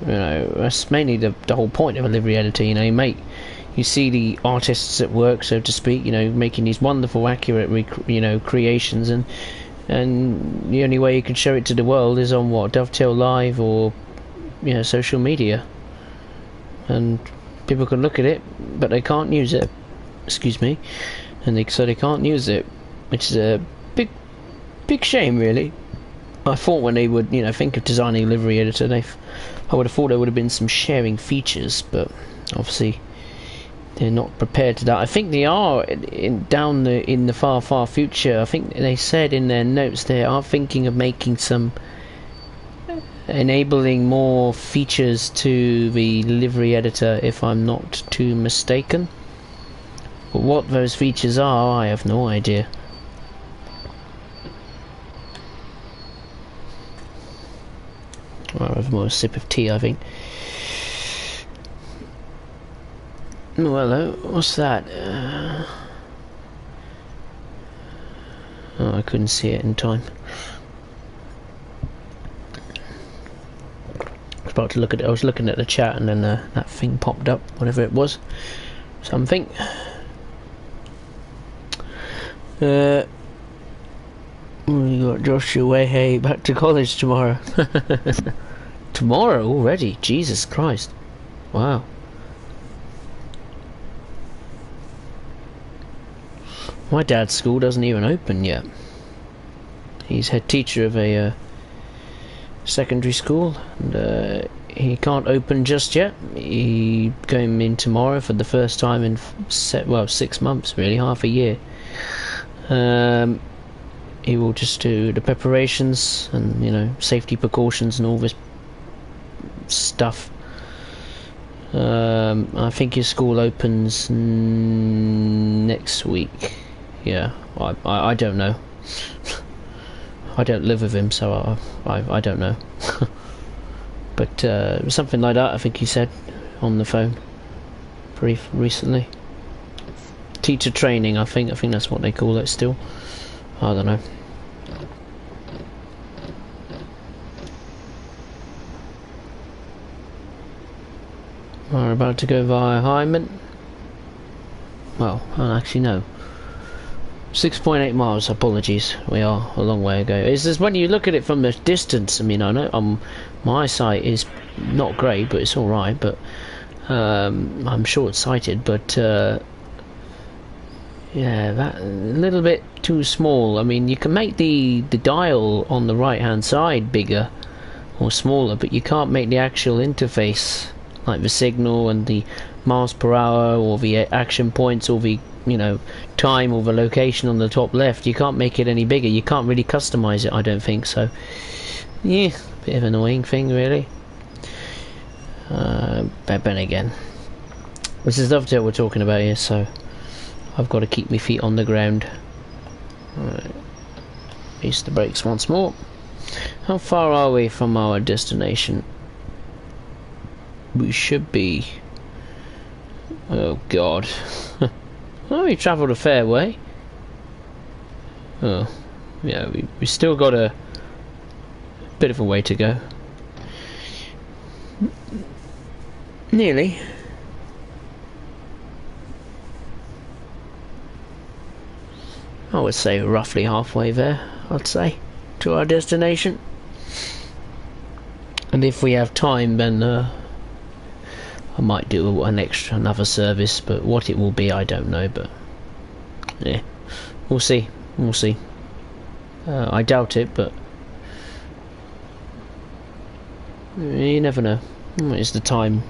Speaker 1: You know, that's mainly the whole point of a livery editor, you know, you see the artists at work, so to speak, you know, making these wonderful, accurate, creations, and the only way you can show it to the world is on what, Dovetail Live or, you know, social media, and people can look at it, but they can't use it. Excuse me, so they can't use it, which is a big shame, really. I thought when they would, you know, think of designing a livery editor, I would have thought there would have been some sharing features, but obviously they're not prepared to that. I think they are in the far future. I think they said in their notes they are thinking of making some, enabling more features to the livery editor, if I'm not too mistaken. But what those features are, I have no idea. I'll have more a sip of tea, I think. Oh, hello, what's that? Oh, I couldn't see it in time. I was about to look at it. I was looking at the chat, and then that thing popped up, whatever it was. Something. We got Josh away. Hey, back to college tomorrow. Tomorrow already? Jesus Christ! Wow. My dad's school doesn't even open yet. He's head teacher of a secondary school, and he can't open just yet. He's going in tomorrow for the first time in 6 months, really, half a year. He will just do the preparations and, you know, safety precautions and all this stuff. I think his school opens next week. Yeah, I don't know. I don't live with him, so I don't know. But something like that, I think he said on the phone recently. Teacher training, I think that's what they call it still. I don't know. We're about to go via Hyman. Well, actually no. 6.8 miles, apologies. We are a long way ago. It's just when you look at it from the distance, I mean, I know my eyesight is not great, but it's alright, but I'm short-sighted, but yeah, that a little bit too small. I mean, you can make the dial on the right-hand side bigger or smaller, but you can't make the actual interface, like the signal and the miles per hour or the action points or the, you know, time or the location on the top left. You can't make it any bigger. You can't really customize it, I don't think so. Yeah, bit of an annoying thing really. But then again, this is Dovetail we're talking about here, so I've got to keep my feet on the ground. Alright, release the brakes once more. How far are we from our destination? We should be... oh god. Well, we travelled a fair way. Oh, yeah, we still got a bit of a way to go. Nearly. I would say roughly halfway there, I'd say, to our destination. And if we have time, then I might do another service, but what it will be, I don't know. But yeah, we'll see. We'll see. I doubt it, but you never know. What is the time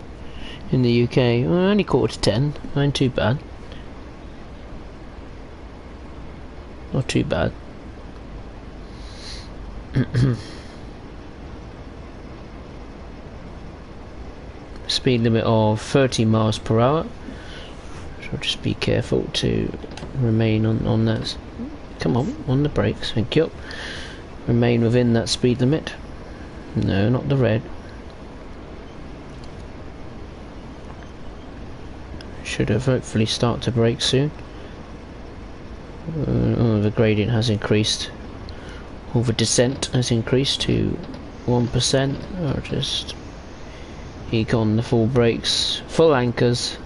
Speaker 1: in the UK? Well, only 9:45. Ain't too bad. Not too bad. Speed limit of 30 miles per hour. So just be careful to remain on that. Come on the brakes. Thank you. Remain within that speed limit. No, not the red. Should have hopefully start to brake soon. Oh, the gradient has increased. Or the descent has increased to 1%. I'll just eke on the full brakes, full anchors.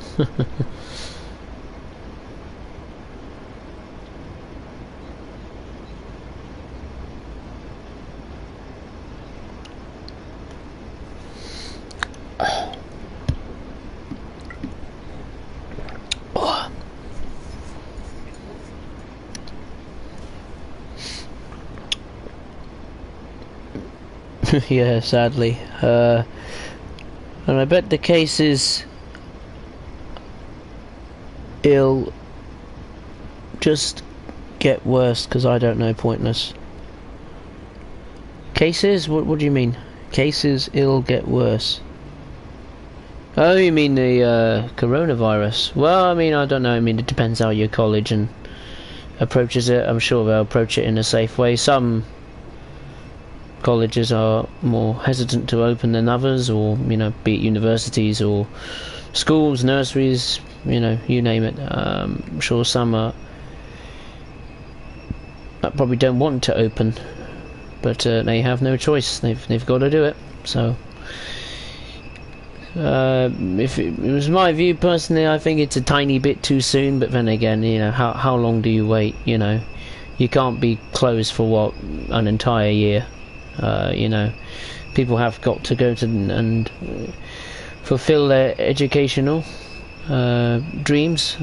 Speaker 1: Yeah, sadly. And I bet the case is it'll just get worse, because I don't know, pointless. Cases? What do you mean? Cases, it'll get worse. Oh, you mean the coronavirus? Well, I mean, I don't know. I mean, it depends how your college and approaches it. I'm sure they'll approach it in a safe way. Some colleges are more hesitant to open than others, or, you know, be it universities or schools, nurseries, you know, you name it. I'm sure some are that probably don't want to open, but they have no choice. They've got to do it. So if it was my view personally, I think it's a tiny bit too soon. But then again, you know, how long do you wait? You know, you can't be closed for what, an entire year. You know, people have got to go to and fulfill their educational dreams,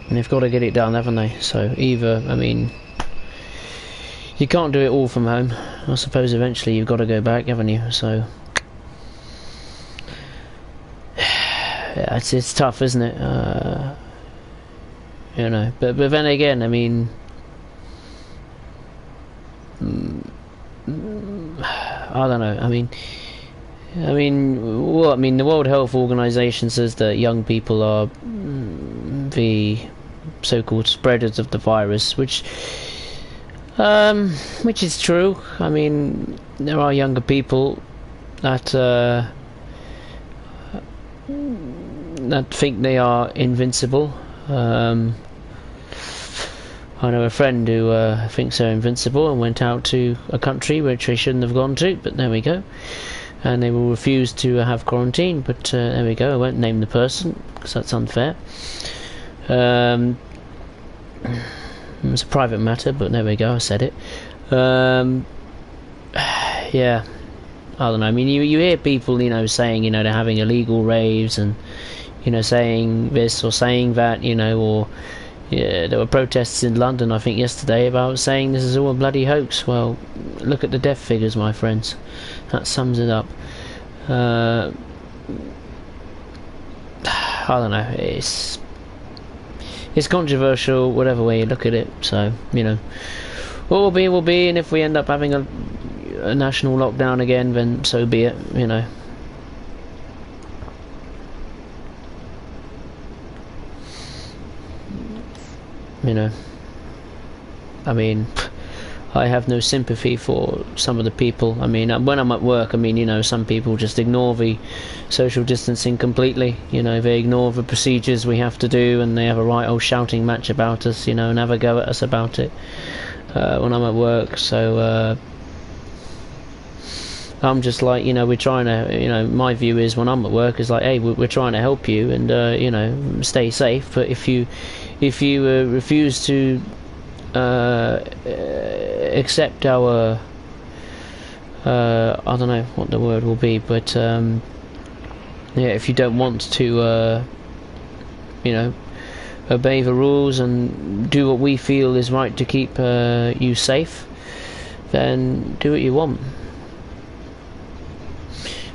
Speaker 1: and they've got to get it done, haven't they? So either, I mean, you can't do it all from home. I suppose eventually you've got to go back, haven't you? So yeah, it's tough, isn't it? You know, but then again, I mean, I don't know. I mean, I mean, well, I mean, the World Health Organization says that young people are the so-called spreaders of the virus, which is true. I mean, there are younger people that that think they are invincible. I know a friend who thinks they're invincible and went out to a country which they shouldn't have gone to, but there we go. And they will refuse to have quarantine, but there we go. I won't name the person because that's unfair. It's a private matter, but there we go. I said it. Yeah, I don't know. I mean, you hear people, you know, saying, you know, they're having illegal raves and, you know, saying this or saying that, you know, or yeah, there were protests in London, I think, yesterday about saying this is all a bloody hoax. Well, look at the death figures, my friends. That sums it up. I don't know. It's controversial, whatever way you look at it. So, you know, what will be, and if we end up having a national lockdown again, then so be it. You know. You know, I mean, I have no sympathy for some of the people. I mean, when I'm at work, I mean, you know, some people just ignore the social distancing completely. You know, they ignore the procedures we have to do, and they have a right old shouting match about us, you know, and have a go at us about it when I'm at work. So I'm just like, you know, we're trying to, you know, my view is when I'm at work is like, hey, we're trying to help you and, you know, stay safe. But if you refuse to accept our, I don't know what the word will be, but yeah, if you don't want to, you know, obey the rules and do what we feel is right to keep you safe, then do what you want.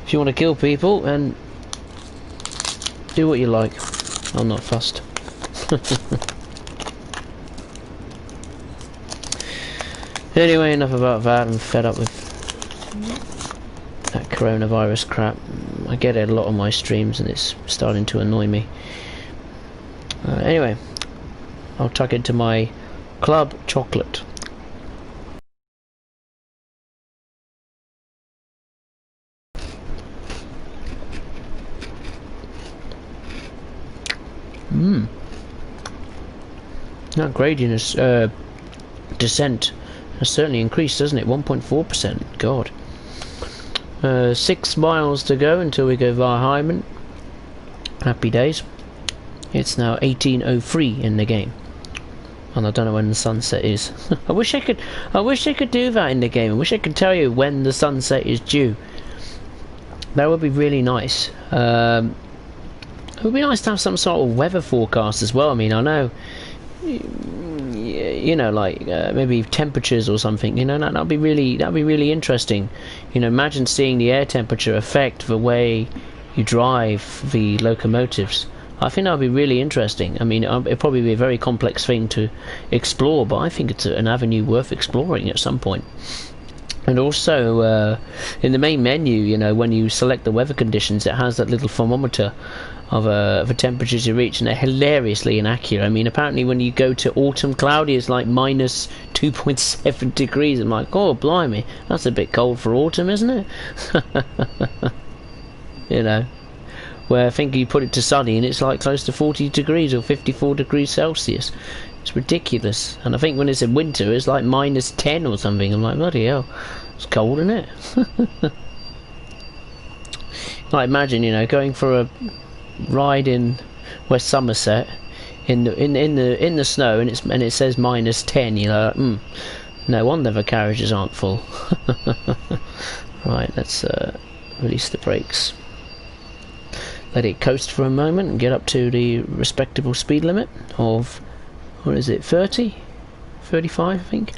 Speaker 1: If you want to kill people, then do what you like. I'm not fussed. Anyway, enough about that. I'm fed up with that coronavirus crap. I get it a lot on my streams and it's starting to annoy me. Anyway, I'll tuck into my club chocolate. That gradient descent has certainly increased, doesn't it? 1.4%. God. 6 miles to go until we go via Hyman. Happy days. It's now 18:03 in the game, and I don't know when the sunset is. I wish I could do that in the game. I wish I could tell you when the sunset is due. That would be really nice. It would be nice to have some sort of weather forecast as well. I mean, I know, you know, like maybe temperatures or something. You know, that'd be really interesting. You know, imagine seeing the air temperature affect the way you drive the locomotives. I think that would be really interesting. I mean, it'd probably be a very complex thing to explore, but I think it's an avenue worth exploring at some point. And also, in the main menu, you know, when you select the weather conditions, it has that little thermometer of the temperatures you reach, and they're hilariously inaccurate. I mean, apparently when you go to autumn cloudy, it's like minus 2.7 degrees. I'm like, oh, blimey, that's a bit cold for autumn, isn't it? You know, where I think you put it to sunny and it's like close to 40 degrees or 54 degrees Celsius. It's ridiculous. And I think when it's in winter, it's like minus 10 or something. I'm like, bloody hell, it's cold, isn't it? Like, imagine, you know, going for a ride in West Somerset in the snow, and it says minus 10. You're like, no wonder the carriages aren't full. Right, let's release the brakes. Let it coast for a moment and get up to the respectable speed limit of, what is it, 30? 35, I think.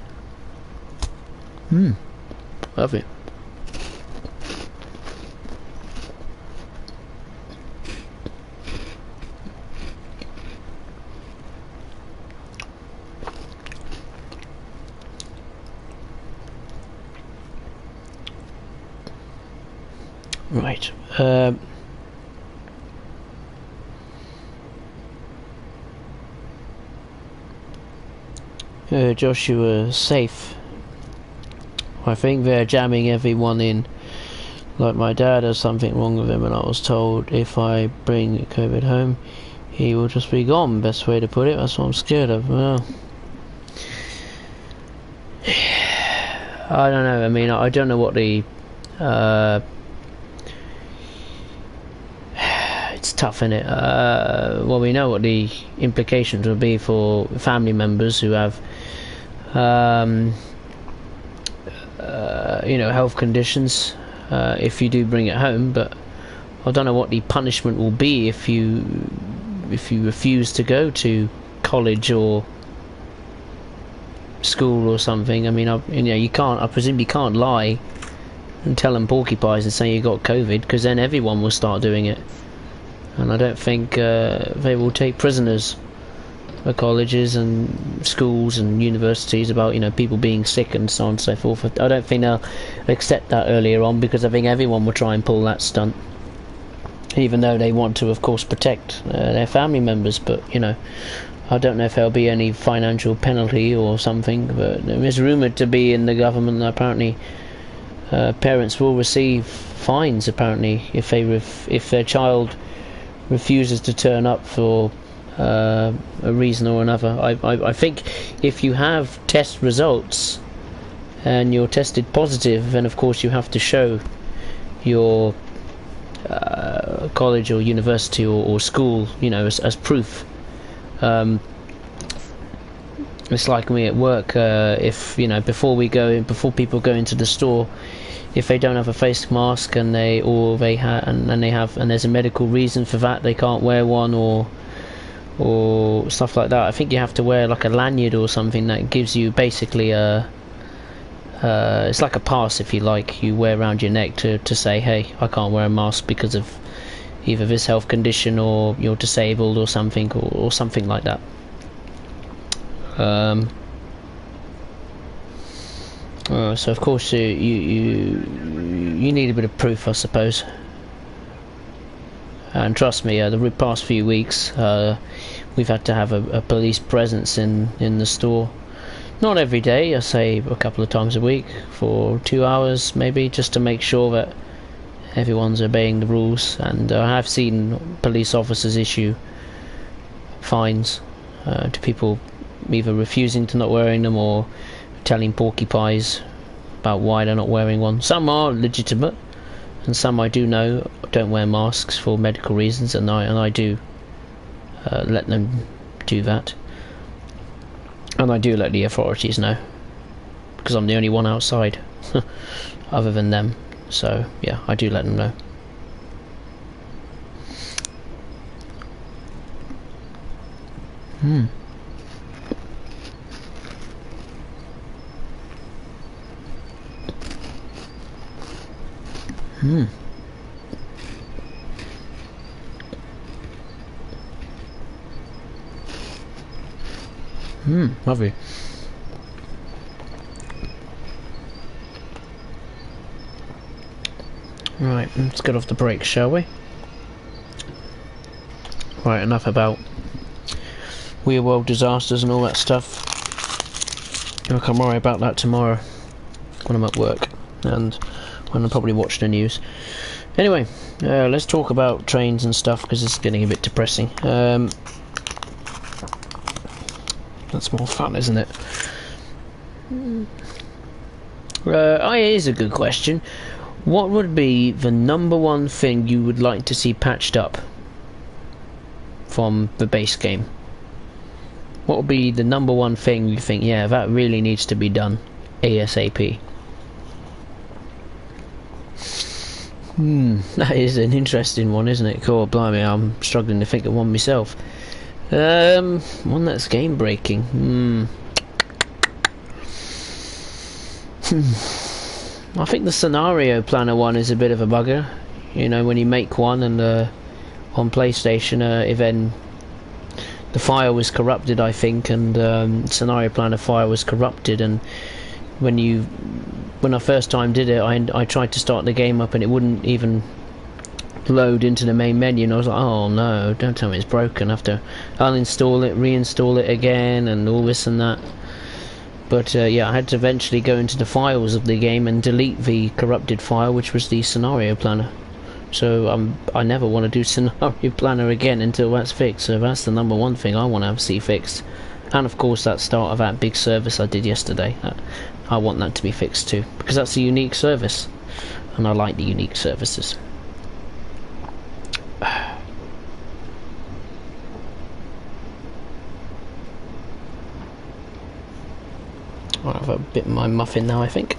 Speaker 1: Lovely. Right. Joshua Safe. I think they're jamming everyone in. Like my dad has something wrong with him, and I was told if I bring COVID home, he will just be gone. Best way to put it. That's what I'm scared of. Well, I don't know. I mean, I don't know what the. It's tough, innit? Well, we know what the implications will be for family members who have, you know, health conditions. If you do bring it home, but I don't know what the punishment will be if you refuse to go to college or school or something. I mean, you know, you can't. I presume you can't lie and tell them porcupines and say you got COVID, because then everyone will start doing it. And I don't think they will take prisoners at colleges and schools and universities about, you know, people being sick and so on and so forth. I don't think they'll accept that earlier on, because I think everyone will try and pull that stunt, even though they want to, of course, protect their family members. But, you know, I don't know if there'll be any financial penalty or something, but it's rumoured to be in the government that apparently parents will receive fines, apparently, if their child refuses to turn up for a reason or another. I think if you have test results and you're tested positive, then of course you have to show your college or university or school, you know, as proof. It's like me at work. If, you know, before people go into the store, if they don't have a face mask and there's a medical reason for that, they can't wear one or stuff like that. I think you have to wear like a lanyard or something that gives you basically it's like a pass, if you like, you wear around your neck to say, hey, I can't wear a mask because of either this health condition or you're disabled or something or something like that. So of course you need a bit of proof, I suppose. And trust me, the past few weeks we've had to have a police presence in the store. Not every day, I say a couple of times a week for 2 hours maybe, just to make sure that everyone's obeying the rules. And I have seen police officers issue fines to people either refusing to not wearing them or telling porcupines about why they're not wearing one. Some are legitimate, and some I do know don't wear masks for medical reasons, and I do let them do that, and I do let the authorities know, because I'm the only one outside other than them. So yeah, I do let them know. Lovely. Right, let's get off the break, shall we? Right, enough about real world disasters and all that stuff. I can worry about that tomorrow when I'm at work and when I probably watch the news. Anyway, let's talk about trains and stuff, because it's getting a bit depressing. That's more fun, isn't it? Here's a good question. What would be the number one thing you would like to see patched up from the base game? What would be the number one thing you think, yeah, that really needs to be done ASAP? That is an interesting one, isn't it? Cool, blimey, I'm struggling to think of one myself. One that's game breaking. I think the scenario planner one is a bit of a bugger. You know, when you make one and on PlayStation, then the file was corrupted, I think, and scenario planner file was corrupted, and when I first time did it, I tried to start the game up and it wouldn't even load into the main menu, and I was like, oh no, don't tell me it's broken. I have to uninstall it, reinstall it again, and all this and that. But yeah, I had to eventually go into the files of the game and delete the corrupted file, which was the scenario planner. So I never want to do scenario planner again until that's fixed. So that's the number one thing I want to see fixed. And of course that start of that big service I did yesterday, I want that to be fixed too, because that's a unique service, and I like the unique services. I'll have a bit of my muffin now, I think.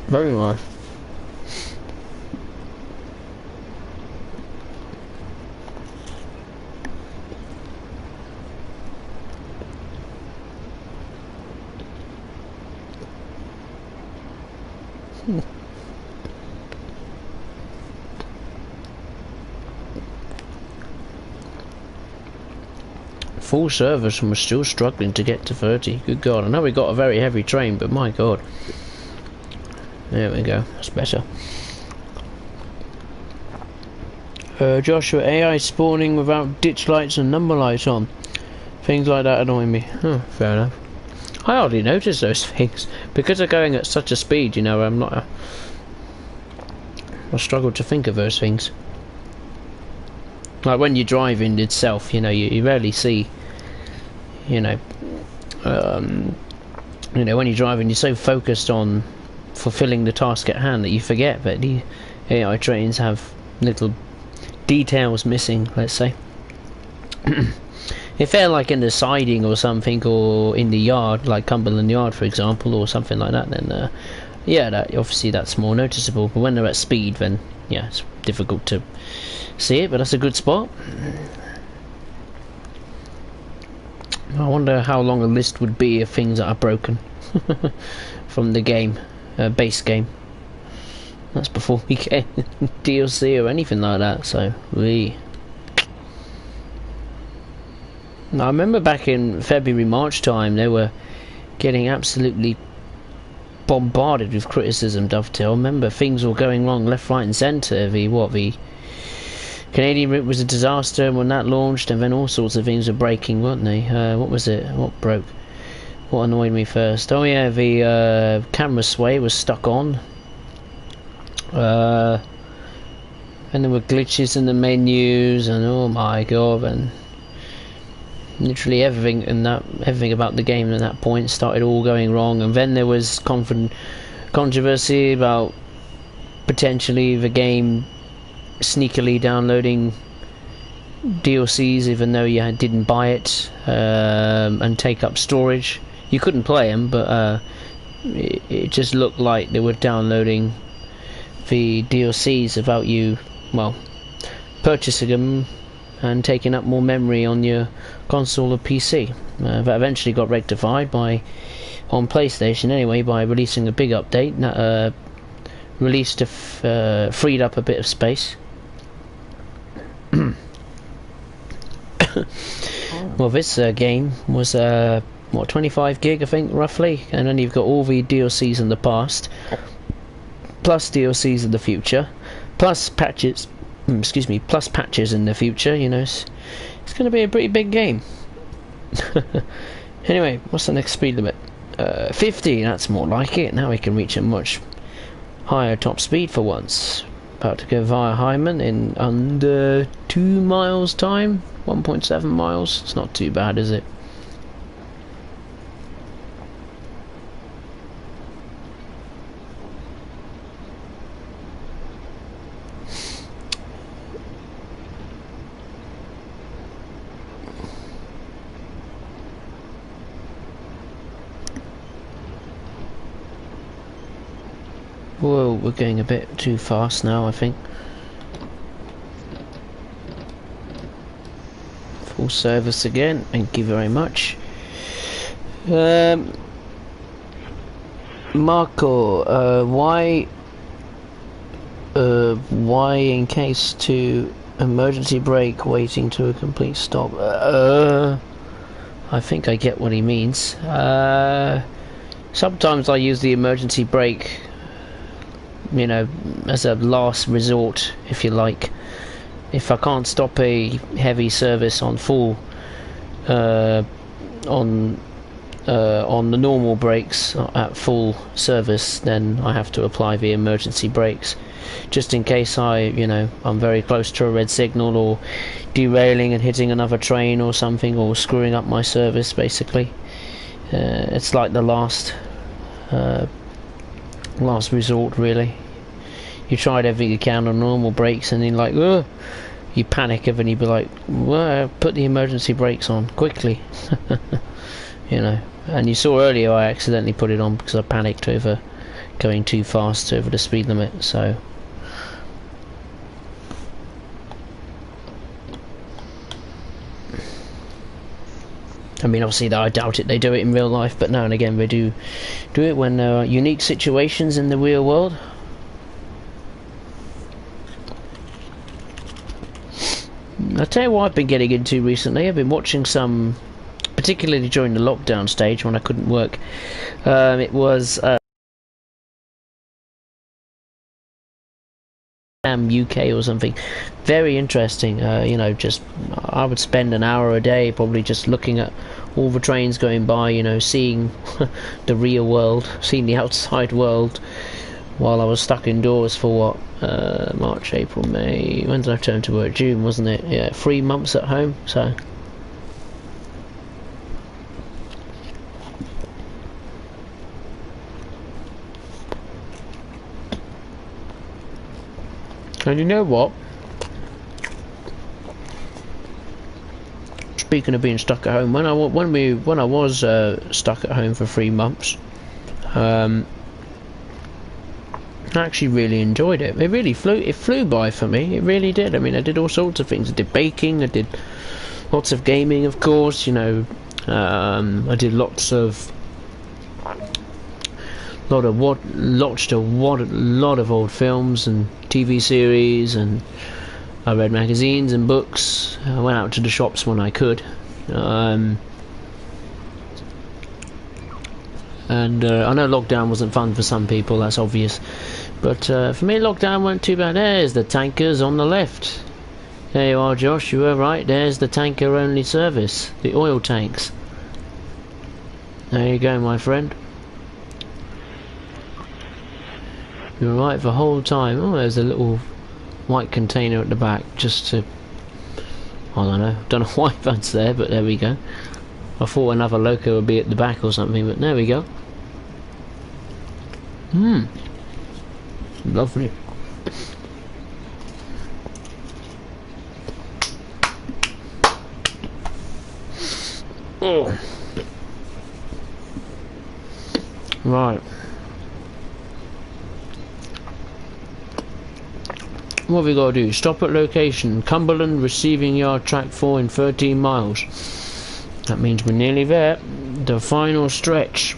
Speaker 1: Very nice. Full service and we're still struggling to get to 30. Good God, I know we got a very heavy train, but my God. There we go, that's better. Joshua, AI spawning without ditch lights and number lights on. Things like that annoy me. Oh, fair enough. I hardly notice those things. Because they're going at such a speed, you know, I struggle to think of those things. Like when you're driving itself, you know, you rarely see, you know, when you're driving, you're so focused on fulfilling the task at hand that you forget that the AI trains have little details missing, let's say. If they're like in the siding or something, or in the yard, like Cumberland Yard for example, or something like that, then yeah, obviously that's more noticeable. But when they're at speed, then yeah, it's difficult to see it, but that's a good spot. I wonder how long a list would be of things that are broken from the game, base game. That's before we get DLC or anything like that, so I remember back in February, March time, they were getting absolutely bombarded with criticism, Dovetail. I remember things were going wrong left, right and centre. The Canadian route was a disaster when that launched, and then all sorts of things were breaking, weren't they? What was it? What broke? What annoyed me first? Oh yeah, the camera sway was stuck on. And there were glitches in the menus, and oh my God, and literally everything about the game at that point started all going wrong. And then there was controversy about potentially the game sneakily downloading DLCs even though you didn't buy it, and take up storage. You couldn't play them, but it just looked like they were downloading the DLCs without you, well, purchasing them and taking up more memory on your console or PC. That eventually got rectified on PlayStation anyway, by releasing a big update that freed up a bit of space. Well, this game was 25 gig, I think, roughly, and then you've got all the DLCs in the past, plus DLCs in the future, plus patches. Plus patches in the future. You know, it's going to be a pretty big game. Anyway, what's the next speed limit? 50. That's more like it. Now we can reach a much higher top speed for once. About to go via Hyman in under 2 miles time. 1.7 miles. It's not too bad, is it? Whoa, we're going a bit too fast now, I think. Full service again, thank you very much. Marco, why in case to Emergency brake, waiting to a complete stop. I think I get what he means. Sometimes I use the emergency brake, you know, as a last resort, if you like. If I can't stop a heavy service on full, on the normal brakes at full service, then I have to apply the emergency brakes, just in case I'm very close to a red signal, or derailing and hitting another train or something, or screwing up my service. Basically, it's like the last resort, really. You tried everything you can on normal brakes, and then you panic, and you'd be like, well, put the emergency brakes on quickly. And you saw earlier I accidentally put it on because I panicked over going too fast over the speed limit. So I mean, obviously, I doubt it they do it in real life, but now and again they do it when there are unique situations in the real world. I'll tell you what I've been getting into recently. I've been watching some, particularly during the lockdown stage when I couldn't work. It was UK or something. Very interesting. Just I would spend an hour a day probably just looking at all the trains going by, seeing the real world, seeing the outside world, while I was stuck indoors for March, April, May. When did I turn to work? June, wasn't it? Yeah, 3 months at home. So and you know what? Speaking of being stuck at home, when I was stuck at home for 3 months, I actually really enjoyed it. It flew by for me. It really did. I mean, I did all sorts of things. I did baking. I did lots of gaming, of course. I did watched a lot of old films and TV series, and I read magazines and books. I went out to the shops when I could. And I know lockdown wasn't fun for some people, that's obvious, but for me lockdown weren't too bad. There's the tankers on the left. There you are, Josh, you were right. There's the tanker only service, the oil tanks. There you go, my friend. You were right the whole time. Oh, there's a little white container at the back, just to, I don't know why that's there, but there we go. I thought another loco would be at the back or something, but there we go. Lovely. Oh. Right. What have we got to do? Stop at location. Cumberland receiving yard track 4 in 13 miles. That means we're nearly there. The final stretch.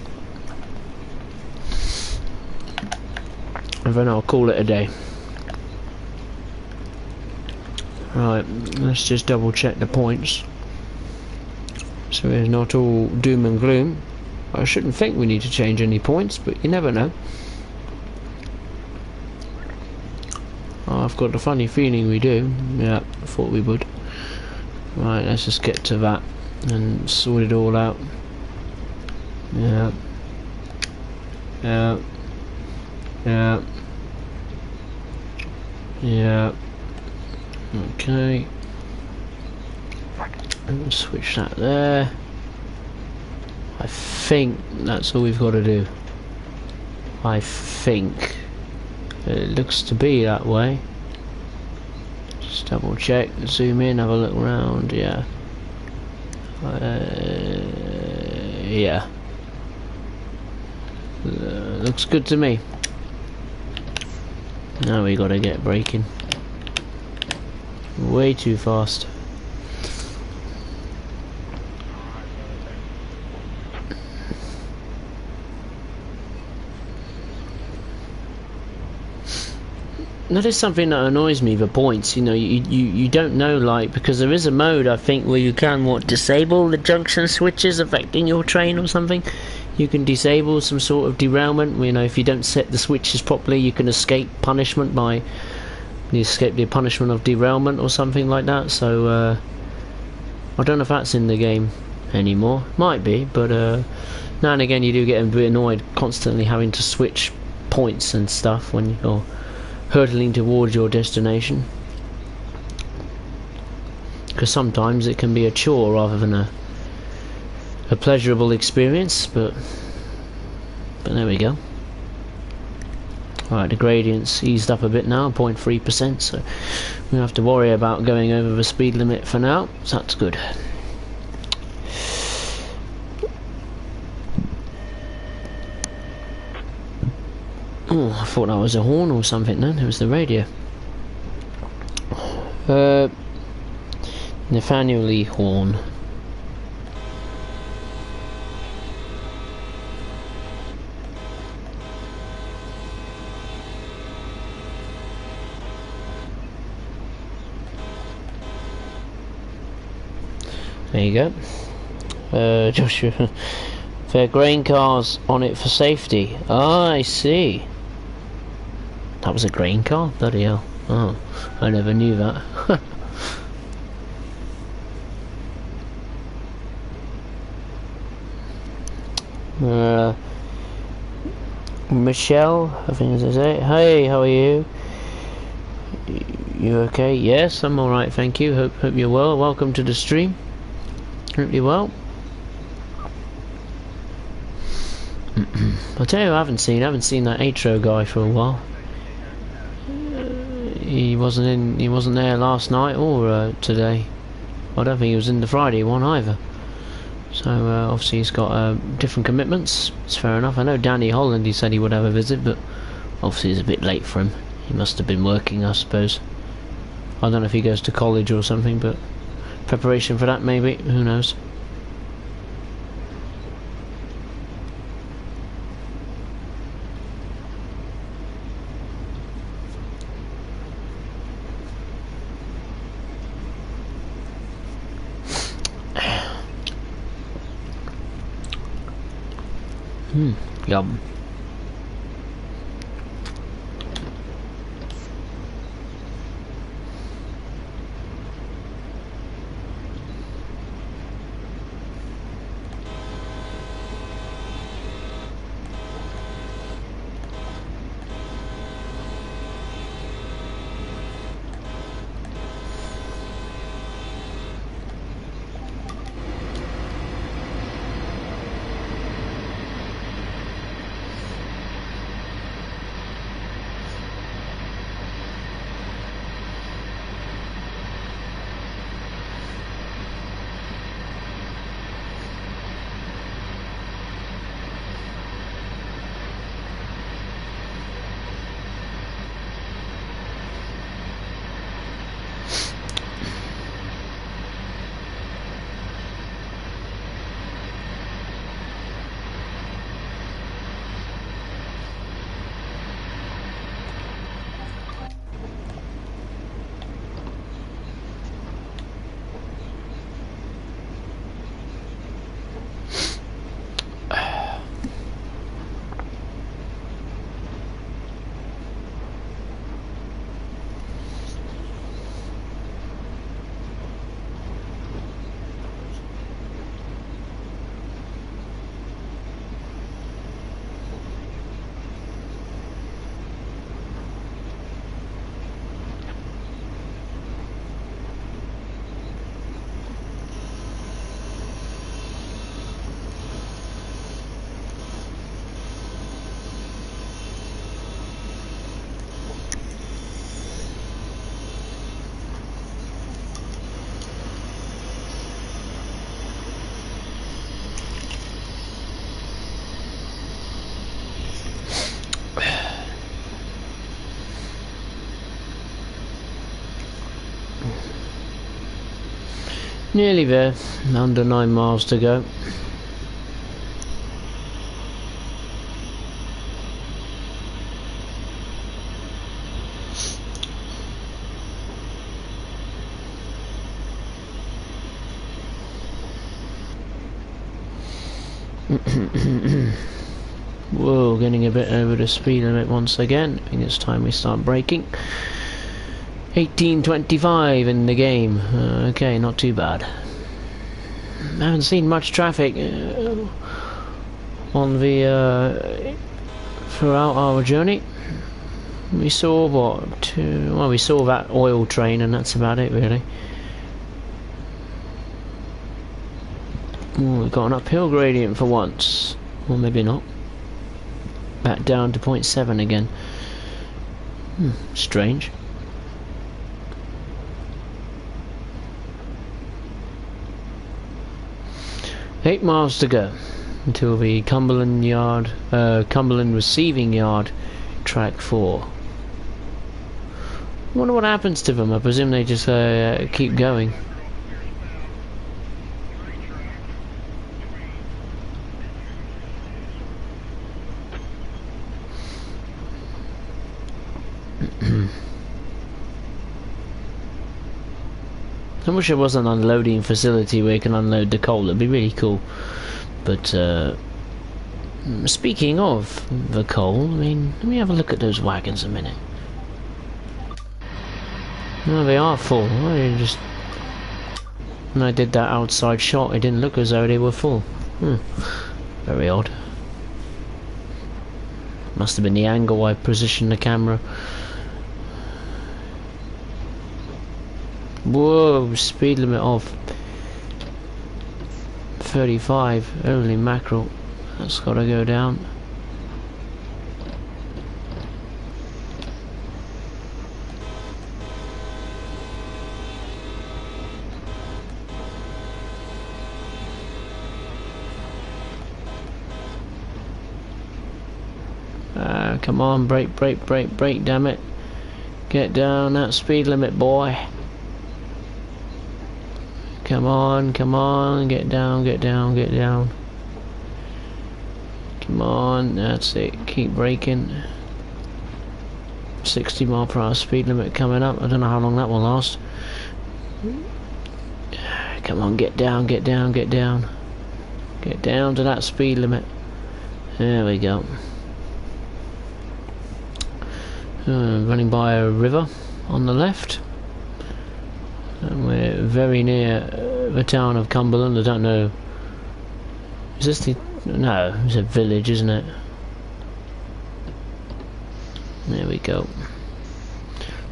Speaker 1: And then I'll call it a day. Right, let's just double check the points, so it's not all doom and gloom. I shouldn't think we need to change any points, but you never know. I've got a funny feeling we do. Yeah, I thought we would. Right, let's just get to that and sort it all out. Yeah. Yeah. Yeah. Yeah. Okay. And switch that there. I think that's all we've got to do. I think. It looks to be that way. Just double check, zoom in, have a look around. Yeah. Yeah. Looks good to me. Now we gotta get braking. Way too fast. that is something that annoys me, the points. You know, you don't know, like, because there is a mode, I think, where you can, disable the junction switches affecting your train or something. You can disable some sort of derailment. You know, if you don't set the switches properly, you can escape punishment by... You escape the punishment of derailment or something like that. So, I don't know if that's in the game anymore. Might be, but now and again you do get a bit annoyed constantly having to switch points and stuff when you're hurtling towards your destination, because sometimes it can be a chore rather than a pleasurable experience, but there we go. Alright, the gradient's eased up a bit now, 0.3%, so we don't have to worry about going over the speed limit for now, so that's good. Oh, I thought that was a horn or something then, it was the radio. Nathaniel Lee Horn. There you go. Joshua. There are grain cars on it for safety. Ah, I see. That was a grain car? Bloody hell. Oh, I never knew that. Michelle, I think that's it. Hey, how are you? You okay? Yes, I'm alright, thank you. Hope you're well. Welcome to the stream. Hope you're well. I'll tell you, I haven't seen that Atro guy for a while. He wasn't there last night or today. I don't think he was in the Friday one either. So obviously he's got different commitments. It's fair enough. I know Danny Holland, he said he would have a visit, but obviously it's a bit late for him. He must have been working, I suppose. I don't know if he goes to college or something, but preparation for that maybe, who knows. Yum. Nearly there, under 9 miles to go. Whoa, getting a bit over the speed limit once again. I think it's time we start braking. 18:25 in the game. Okay, not too bad. I haven't seen much traffic on the throughout our journey. We saw what? Well, we saw that oil train, and that's about it, really. Ooh, we've got an uphill gradient for once. Or maybe not. Back down to 0.7 again. Strange. Eight miles to go until the Cumberland Receiving Yard, track 4. I wonder what happens to them. I presume they just keep going. I wish there was an unloading facility where you can unload the coal. It'd be really cool. But speaking of the coal, I mean, let me have a look at those wagons a minute. No, they are full. When I did that outside shot, it didn't look as though they were full. Very odd. Must have been the angle I positioned the camera. Whoa, speed limit of 35, holy mackerel, that's gotta go down. Come on, brake, damn it. Get down that speed limit, boy. Come on, get down. Come on, that's it, keep braking. 60 mile per hour speed limit coming up. I don't know how long that will last. Come on, get down. Get down to that speed limit. There we go. Running by a river on the left. And we're very near the town of Cumberland. I don't know. Is this the... No, it's a village, isn't it? There we go.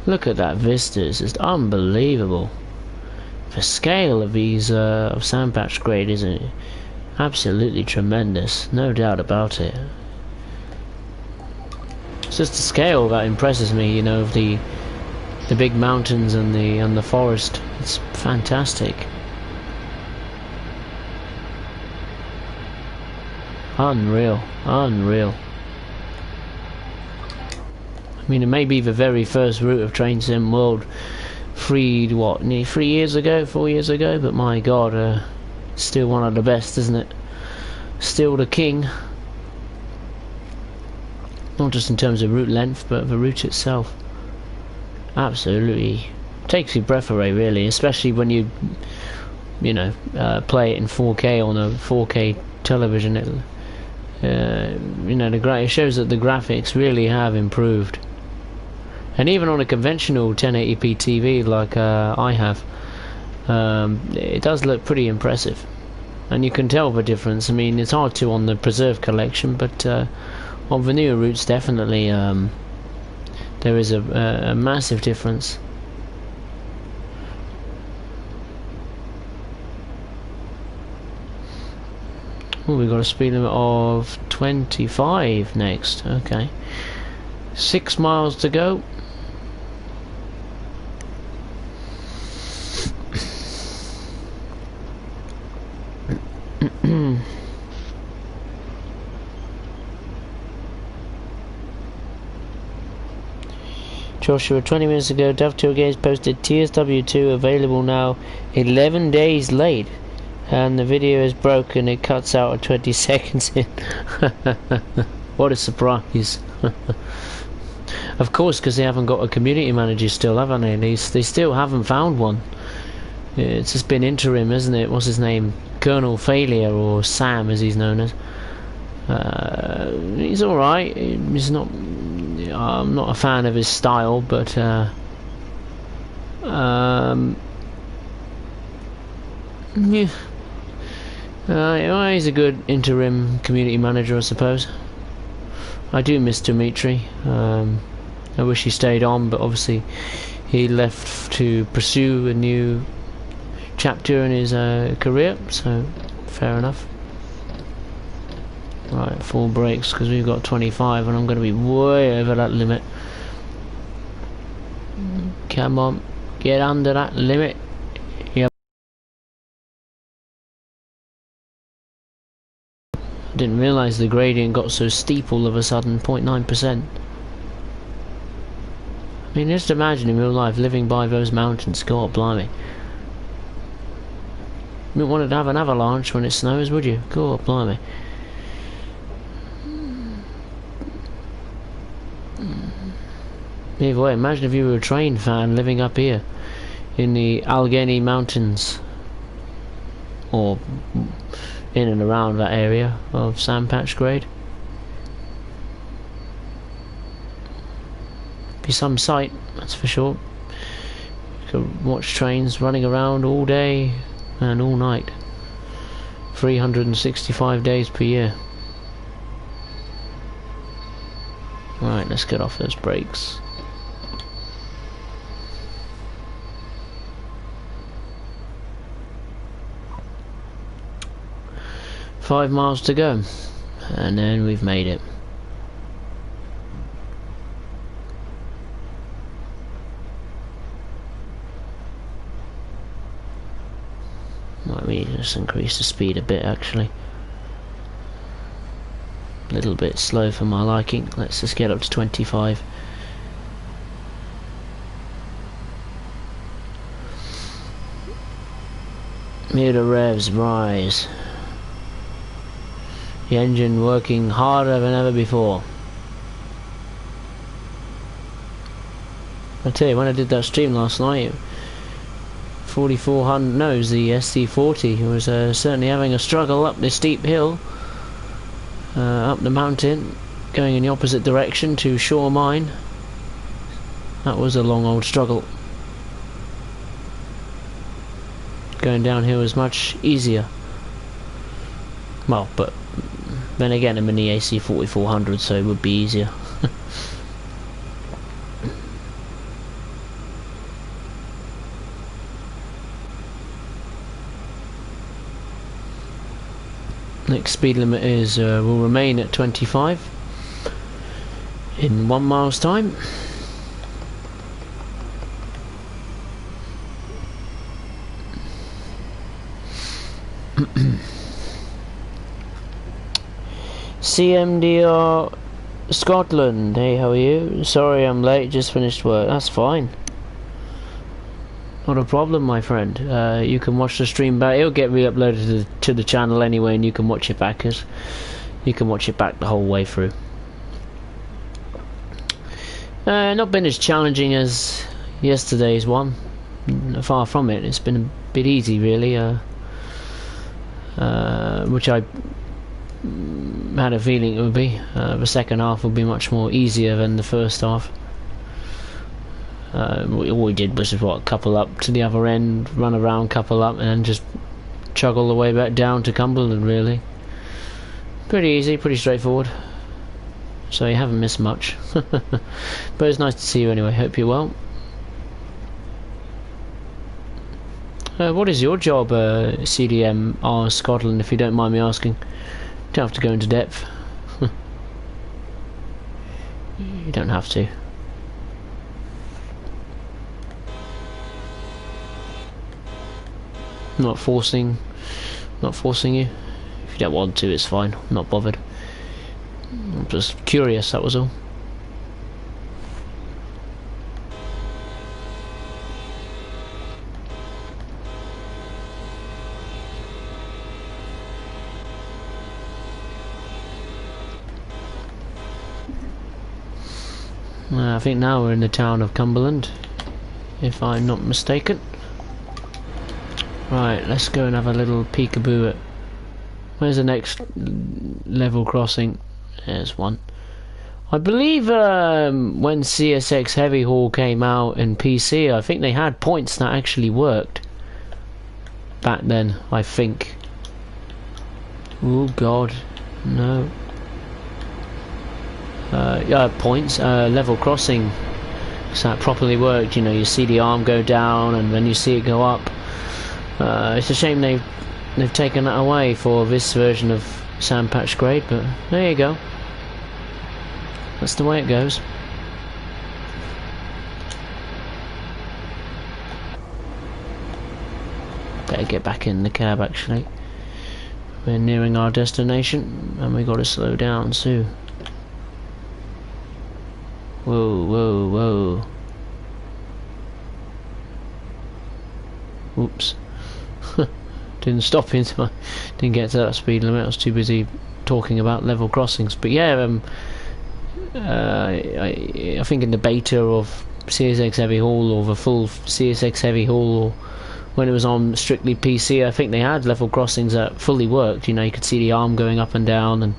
Speaker 1: Look at that vista. It's just unbelievable. The scale of these of Sandpatch grade is absolutely tremendous. No doubt about it. It's just the scale that impresses me, you know, of the big mountains and the forest. It's fantastic. Unreal. I mean, it may be the very first route of Train Sim World freed, what, nearly 4 years ago, but my god, still one of the best, isn't it? Still the king. Not just in terms of route length, but the route itself. Absolutely takes your breath away, really, especially when you know, play it in 4K on a 4K television. You know, it shows that the graphics really have improved, and even on a conventional 1080p TV like I have, it does look pretty impressive, and you can tell the difference. I mean, it's hard to on the preserved collection, but on the newer routes, definitely there is a massive difference. Oh, we've got a speed limit of 25 next. Okay, 6 miles to go. Joshua, 20 minutes ago, Dovetail Games posted TSW2 available now, 11 days late. And the video is broken, it cuts out at 20 seconds in. What a surprise. Of course, because they haven't got a community manager still, haven't they? They still haven't found one. It's just been interim, isn't it? What's his name? Colonel Failure, or Sam as he's known as. He's alright. He's not. I'm not a fan of his style, but yeah. He's a good interim community manager, I suppose. I do miss Dimitri. I wish he stayed on, but obviously he left to pursue a new chapter in his career, so fair enough. Right, full brakes because we've got 25 and I'm going to be way over that limit. Come on, get under that limit. Yep. I didn't realise the gradient got so steep all of a sudden, 0.9%. I mean, just imagine in real life living by those mountains. God blimey. You wouldn't want to have an avalanche when it snows, would you? God blimey. Either way, imagine if you were a train fan living up here in the Allengheny mountains, or in and around that area of Sandpatch Grade. Be some sight, that's for sure. You could watch trains running around all day and all night, 365 days per year. Right, let's get off those brakes. $5 miles to go, and then we've made it. Might be just increase the speed a bit actually. A little bit slow for my liking. Let's just get up to 25. Here the revs rise. The engine working harder than ever before. I tell you, when I did that stream last night, 4400, no, it was the SC40, was certainly having a struggle up this steep hill, up the mountain, going in the opposite direction to Shore Mine. That was a long old struggle. Going downhill was much easier. Well, but then again, I'm in the AC 4400, so it would be easier. Next speed limit is will remain at 25 in 1 mile's time. CMDR Scotland, hey, how are you? Sorry I'm late, just finished work. That's fine. Not a problem, my friend. You can watch the stream back. It'll get re-uploaded to the channel anyway, and you can watch it back. You can watch it back the whole way through. Not been as challenging as yesterday's one. Far from it. It's been a bit easy, really. Which I had a feeling it would be. The second half will be much more easier than the first half. All we did was what, couple up to the other end, run around, couple up, and then just chug all the way back down to Cumberland, really. Pretty easy, pretty straightforward. So you haven't missed much. But it's nice to see you anyway, hope you're well. What is your job, CDM Scotland, if you don't mind me asking? Don't have to go into depth. You don't have to. Not forcing you. If you don't want to, it's fine. I'm not bothered. I'm just curious, that was all. I think now we're in the town of Cumberland, if I'm not mistaken. Right, let's go and have a little peekaboo at... Where's the next level crossing? There's one. I believe when CSX Heavy Haul came out in PC, I think they had points that actually worked. Back then, I think. Oh god, no. Yeah, points, level crossing. So that properly worked, you know, you see the arm go down and then you see it go up. It's a shame they've taken that away for this version of Sandpatch Grade, but there you go. That's the way it goes. Better get back in the cab actually. We're nearing our destination and we got to slow down soon. Whoa, whoa, whoa. Oops. Didn't stop in time. Didn't get to that speed limit. I was too busy talking about level crossings. But yeah, I think in the beta of CSX Heavy Haul or the full CSX Heavy Haul, or when it was on strictly PC, I think they had level crossings that fully worked. You know, you could see the arm going up and down and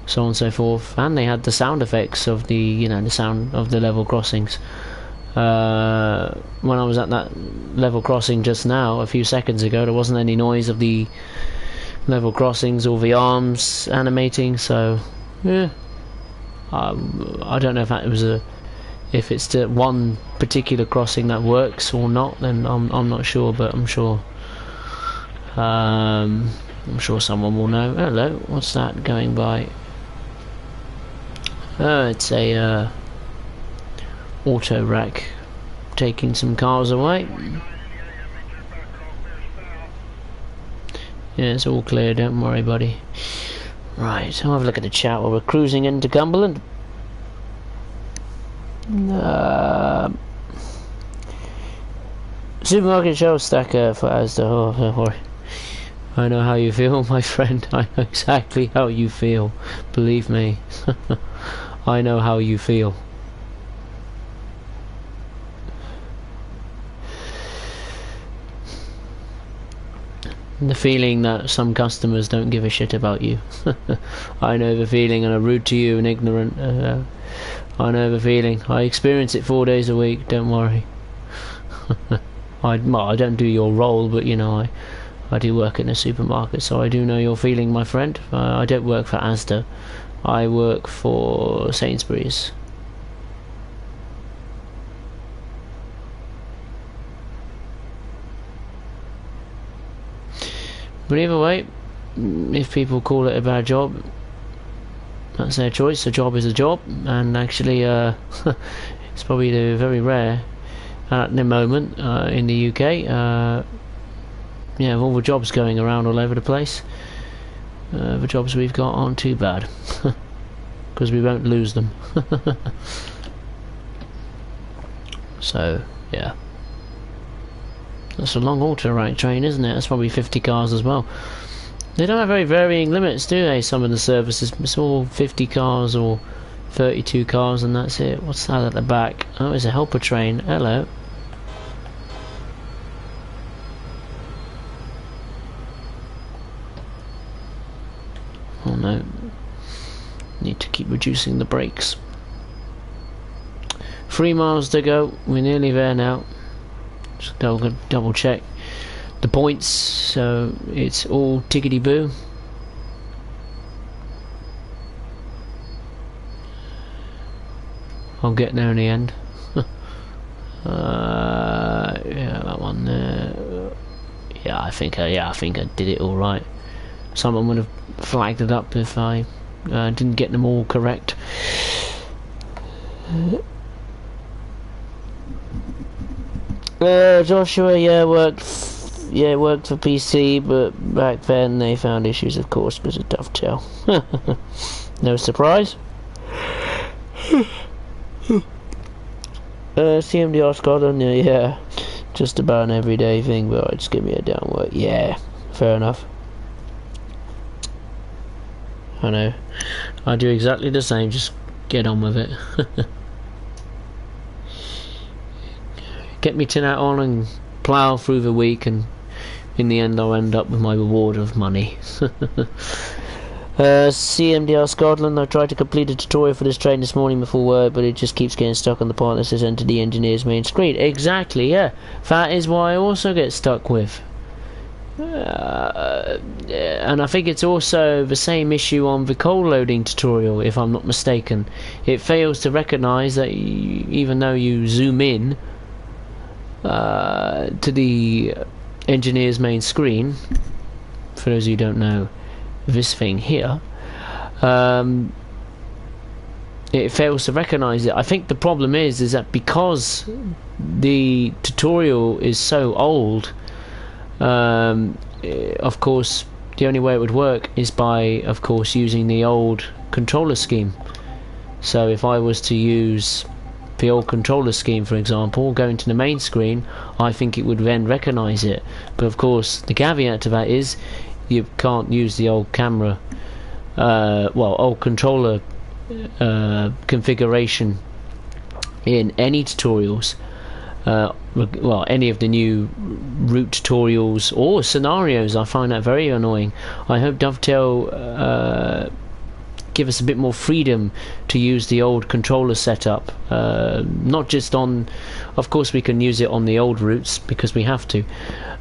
Speaker 1: so on and so forth, and they had the sound effects of the, you know, the sound of the level crossings. When I was at that level crossing just now, a few seconds ago, there wasn't any noise of the level crossings or the arms animating, so yeah. I don't know if that was if it's the one particular crossing that works or not, then I'm not sure, but I'm sure someone will know. Hello, what's that going by? Oh, it's a auto rack taking some cars away. Yeah, it's all clear, don't worry buddy. Right, I'll have a look at the chat while we're cruising into Cumberland. Supermarket shelf stacker for Asda. Oh, I know how you feel, my friend. I know exactly how you feel. Believe me. I know how you feel. The feeling that some customers don't give a shit about you. I know the feeling, and are rude to you and ignorant. I know the feeling. I experience it 4 days a week. Don't worry. I don't do your role, but you know, I do work in a supermarket, so I do know your feeling, my friend. I don't work for Asda. I work for Sainsbury's. But either way, if people call it a bad job, that's their choice. A job is a job, and actually it's probably very rare at the moment in the UK. Yeah, with all the jobs going around all over the place, the jobs we've got aren't too bad, because we won't lose them. So yeah, that's a long auto-rack train, isn't it? That's probably 50 cars as well. They don't have very varying limits, do they, some of the services? It's all 50 cars or 32 cars and that's it. What's that at the back? Oh, it's a helper train. Hello. Oh no. Need to keep reducing the brakes. 3 miles to go. We're nearly there now. Just double check the points, so it's all tickety boo. I'll get there in the end. Yeah, that one there. Yeah, I think I did it all right. Someone would have flagged it up if I didn't get them all correct. Joshua, worked for PC, but back then they found issues, of course, because of Dovetail. No surprise. CMDR Scotland, yeah, just about an everyday thing, but just give me a downwork. Yeah, fair enough. I know. I do exactly the same, just get on with it. Get me tin hat on and plough through the week and in the end I'll end up with my reward of money. CMDR Scotland, I tried to complete a tutorial for this train this morning before work, but it just keeps getting stuck on the part that says enter the engineer's main screen. Exactly, yeah. That is why I also get stuck with. And I think it's also the same issue on the coal loading tutorial, if I'm not mistaken. It fails to recognise that even though you zoom in to the engineer's main screen, for those who don't know this thing here, it fails to recognise it. I think the problem is that because the tutorial is so old, of course the only way it would work is by, of course, using the old controller scheme. So if I was to use the old controller scheme, for example, go into the main screen, I think it would then recognise it. But of course the caveat to that is you can't use the old camera, old controller configuration in any tutorials, any of the new route tutorials or scenarios. I find that very annoying. I hope Dovetail give us a bit more freedom to use the old controller setup, not just on, of course we can use it on the old routes because we have to,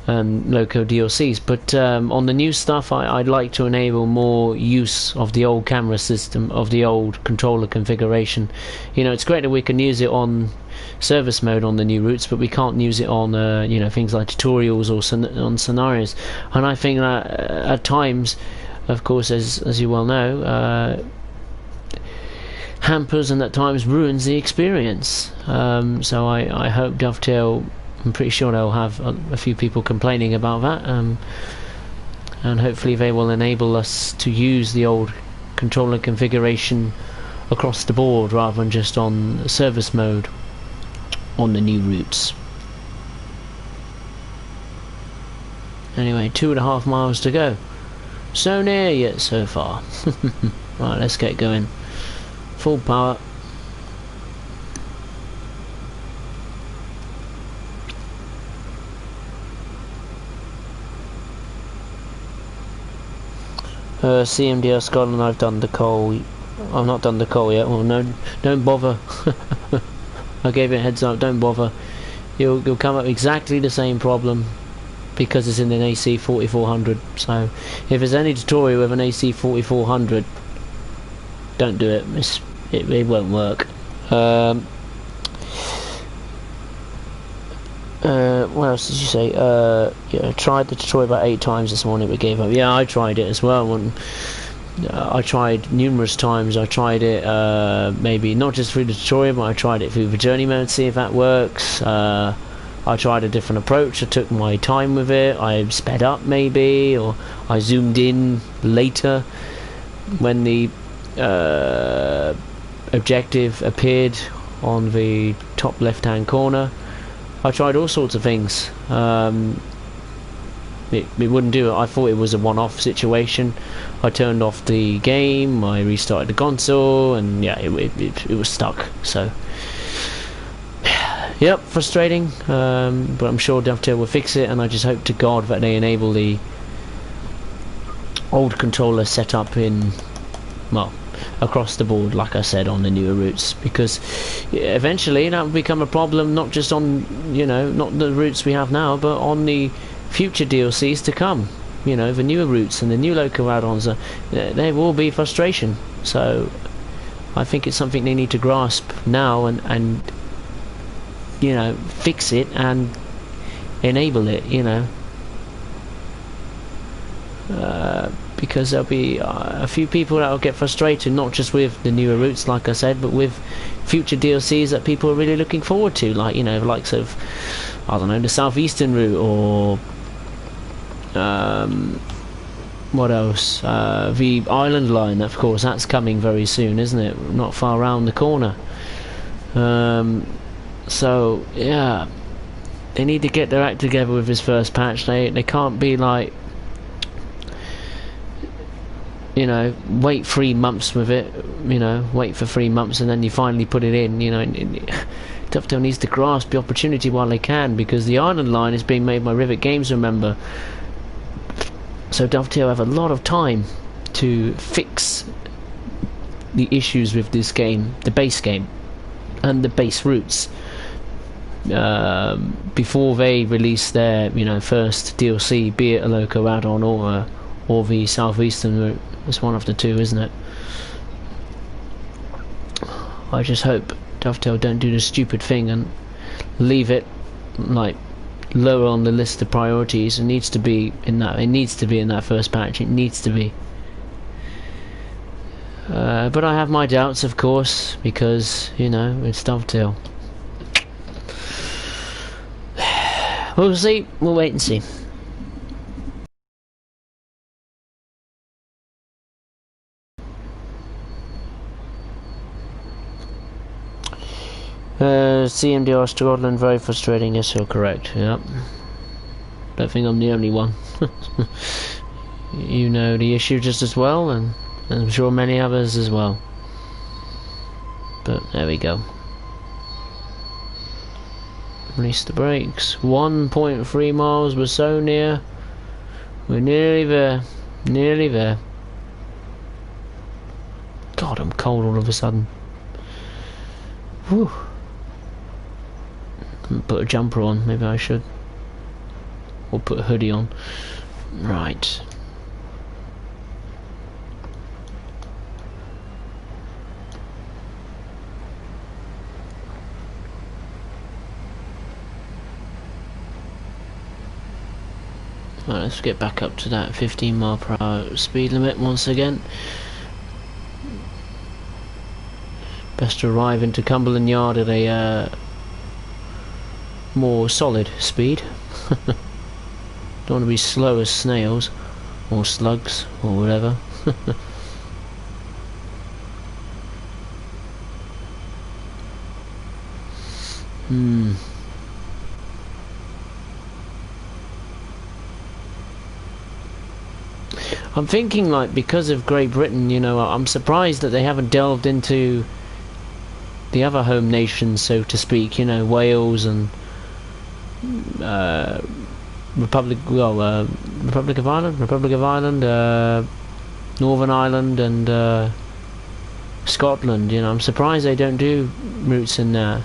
Speaker 1: loco DLCs, but on the new stuff I'd like to enable more use of the old camera system, of the old controller configuration. You know, it's great that we can use it on service mode on the new routes, but we can't use it on things like tutorials or on scenarios. And I think that at times, of course, as you well know, hampers and at times ruins the experience. So I hope Dovetail, I'm pretty sure they'll have a few people complaining about that, and hopefully they will enable us to use the old controller configuration across the board rather than just on service mode on the new routes. Anyway, 2.5 miles to go. So near yet so far. Right, let's get going. Full power. CMDR Scotland, I've done the coal. I've not done the coal yet. Well, no, don't bother. I gave it a heads up, don't bother. You'll come up exactly the same problem because it's in an AC 4400. So if there's any tutorial with an AC 4400, don't do it. It won't work. What else did you say? Yeah, I tried the tutorial about 8 times this morning but gave up. Yeah, I tried it as well. I tried numerous times. I tried it maybe not just through the tutorial, but I tried it through the journey mode to see if that works. I tried a different approach. I took my time with it. I sped up maybe, or I zoomed in later when the objective appeared on the top left hand corner. I tried all sorts of things. It wouldn't do it. I thought it was a one-off situation. I turned off the game, I restarted the console, and yeah, it was stuck. So yep, frustrating, but I'm sure Dovetail will fix it, and I just hope to God that they enable the old controller setup in, well, across the board, like I said, on the newer routes, because eventually that will become a problem, not just on, not the routes we have now, but on the future DLCs to come. The newer routes and the new local add-ons, there will be frustration. So I think it's something they need to grasp now and fix it and enable it, because there'll be a few people that will get frustrated, not just with the newer routes, like I said, but with future DLCs that people are really looking forward to, like, the likes of, I don't know, the southeastern route, or what else, the island line, of course, that's coming very soon, isn't it? Not far around the corner. So yeah, they need to get their act together with this first patch. They can't be like, wait 3 months with it, wait for 3 months and then you finally put it in. Dovetail needs to grasp the opportunity while they can, because the island line is being made by Rivet Games, remember, So Dovetail have a lot of time to fix the issues with this game, the base game, and the base routes, before they release their, first DLC, be it a loco add-on or the southeastern route. It's one of the two, isn't it? I just hope Dovetail don't do the stupid thing and leave it like lower on the list of priorities. It needs to be in that. It needs to be in that first patch. It needs to be. But I have my doubts, of course, because it's Dovetail. We'll see. We'll wait and see. CMDR Scotland, very frustrating. Yes, you're correct. Yep. Don't think I'm the only one. You know the issue just as well, and I'm sure many others as well. But there we go. Release the brakes. 1.3 miles. We're so near. We're nearly there. Nearly there. God, I'm cold all of a sudden. Whew. Put a jumper on, maybe I should. Or put a hoodie on. Right. Right, let's get back up to that 15 mile per hour speed limit once again. Best to arrive into Cumberland Yard at a more solid speed. Don't want to be slow as snails or slugs or whatever. I'm thinking, like, because of Great Britain, I'm surprised that they haven't delved into the other home nations, so to speak, Wales and Republic of Ireland, Northern Ireland and Scotland. I'm surprised they don't do routes in there.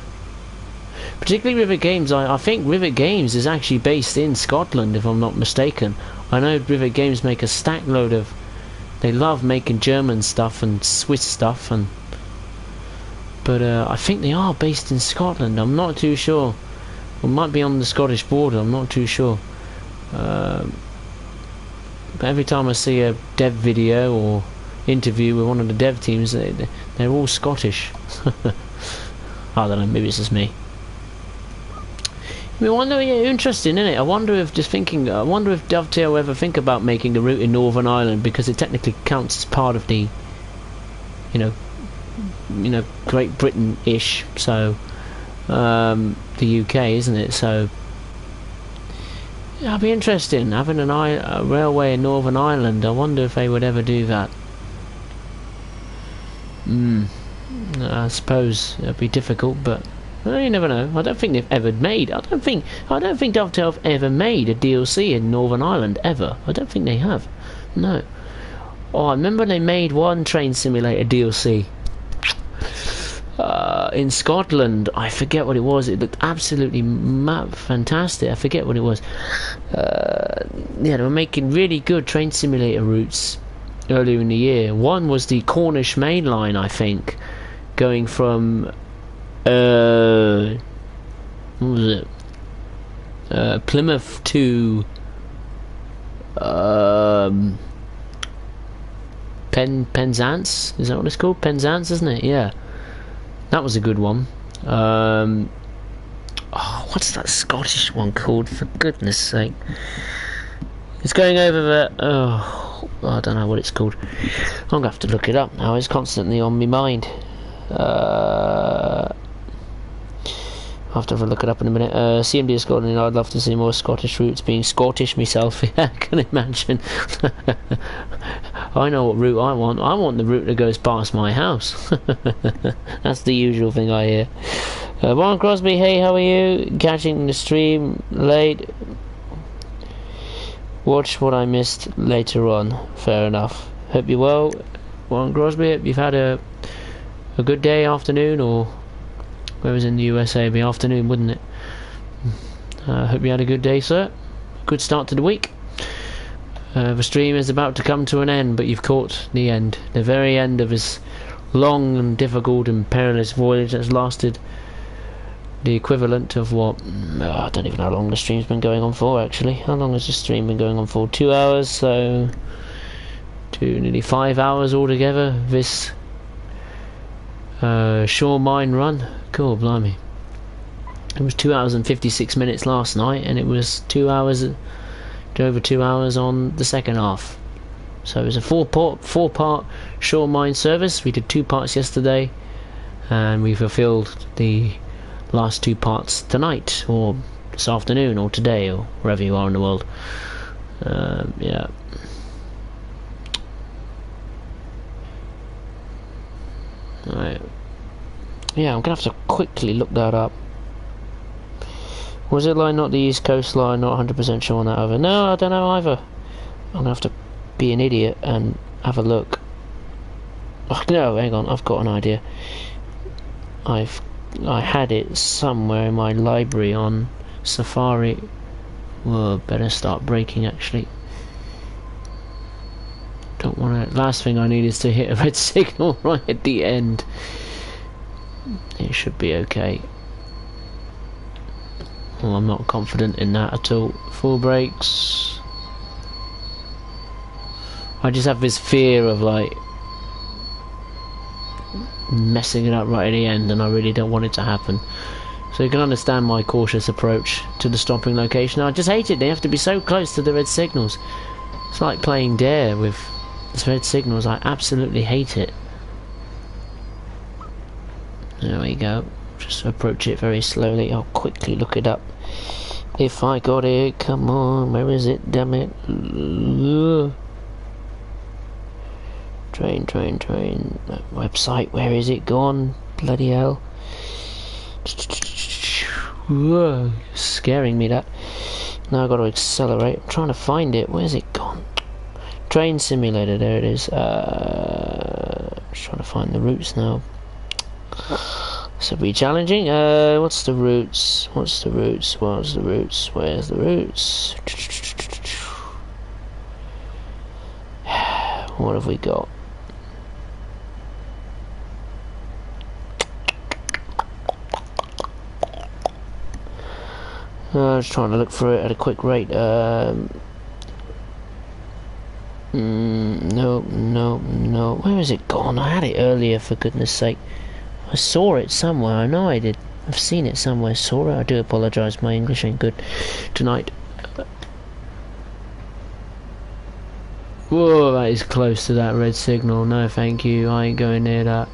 Speaker 1: Particularly Rivet Games. I think Rivet Games is actually based in Scotland, if I'm not mistaken. I know Rivet Games make a stack load of... They love making German stuff and Swiss stuff, but I think they are based in Scotland. I'm not too sure. It might be on the Scottish border. I'm not too sure. But every time I see a dev video or interview with one of the dev teams, they're all Scottish. I don't know. Maybe it's just me. I wonder, interesting, isn't it? I wonder if Dovetail ever think about making a route in Northern Ireland, because it technically counts as part of the, Great Britain-ish. So, the UK, isn't it? So, that'd be interesting having a railway in Northern Ireland. I wonder if they would ever do that. I suppose it'd be difficult, but. Well, you never know. I don't think they've ever made. I don't think Dovetail have ever made a DLC in Northern Ireland ever. I don't think they have. No. Oh, I remember they made one train simulator DLC in Scotland. I forget what it was. It looked absolutely fantastic. I forget what it was. They were making really good train simulator routes earlier in the year. One was the Cornish Main Line, I think, going from. What was it? Plymouth to Penzance? Is that what it's called? Penzance, isn't it? Yeah, that was a good one. What's that Scottish one called? For goodness sake, it's going over the. I don't know what it's called. I'm gonna have to look it up now. It's constantly on my mind. I'll have to have a look it up in a minute. CMD Scotland, I'd love to see more Scottish routes. Being Scottish myself, yeah, I can imagine. I know what route I want. I want the route that goes past my house. That's the usual thing I hear. Warren Crosby, hey, how are you? Catching the stream late. Watch what I missed later on. Fair enough. Hope you're well. Warren Crosby, hope you've had a good day, afternoon, or where was in the USA, it'd be afternoon, wouldn't it? Hope you had a good day, sir. Good start to the week. The stream is about to come to an end, but you've caught the end. The very end of this long and difficult and perilous voyage that's lasted the equivalent of what? I don't even know how long the stream's been going on for, actually. How long has this stream been going on for? 2 hours, so nearly 5 hours altogether. This Shore Mine run. Cool, blimey. It was 2 hours and 56 minutes last night, and it was 2 hours, over 2 hours on the second half. So it was a four-part Shore Mine service. We did 2 parts yesterday, and we fulfilled the last 2 parts tonight, or this afternoon, or today, or wherever you are in the world. Yeah. Right. Yeah, I'm gonna have to quickly look that up. Was it line, not the East Coast line? Not 100% sure on that over. No, I don't know either. I'm gonna have to be an idiot and have a look. Oh, no, hang on, I've got an idea. I had it somewhere in my library on Safari. Whoa, better start braking actually. Don't want to. Last thing I need is to hit a red signal right at the end. It should be okay. Well, I'm not confident in that at all. Full brakes. I just have this fear of like messing it up right at the end, and I really don't want it to happen. So you can understand my cautious approach to the stopping location. I just hate it. They have to be so close to the red signals. It's like playing dare with red signals. I absolutely hate it. There we go. Just approach it very slowly. I'll quickly look it up. If I got it, come on, where is it? Damn it. Train. Website, where is it gone? Bloody hell. Whoa, scaring me that. Now I've got to accelerate. I'm trying to find it. Where's it gone? Train simulator, there it is. Just trying to find the routes now. This will be challenging. What's the routes? Where's the routes? What have we got? I was trying to look for it at a quick rate. No. Where is it gone? I had it earlier, for goodness sake. I saw it somewhere. I know I did. I've seen it somewhere. Saw it. I do apologise. My English ain't good tonight. Whoa, that is close to that red signal. No, thank you. I ain't going near that.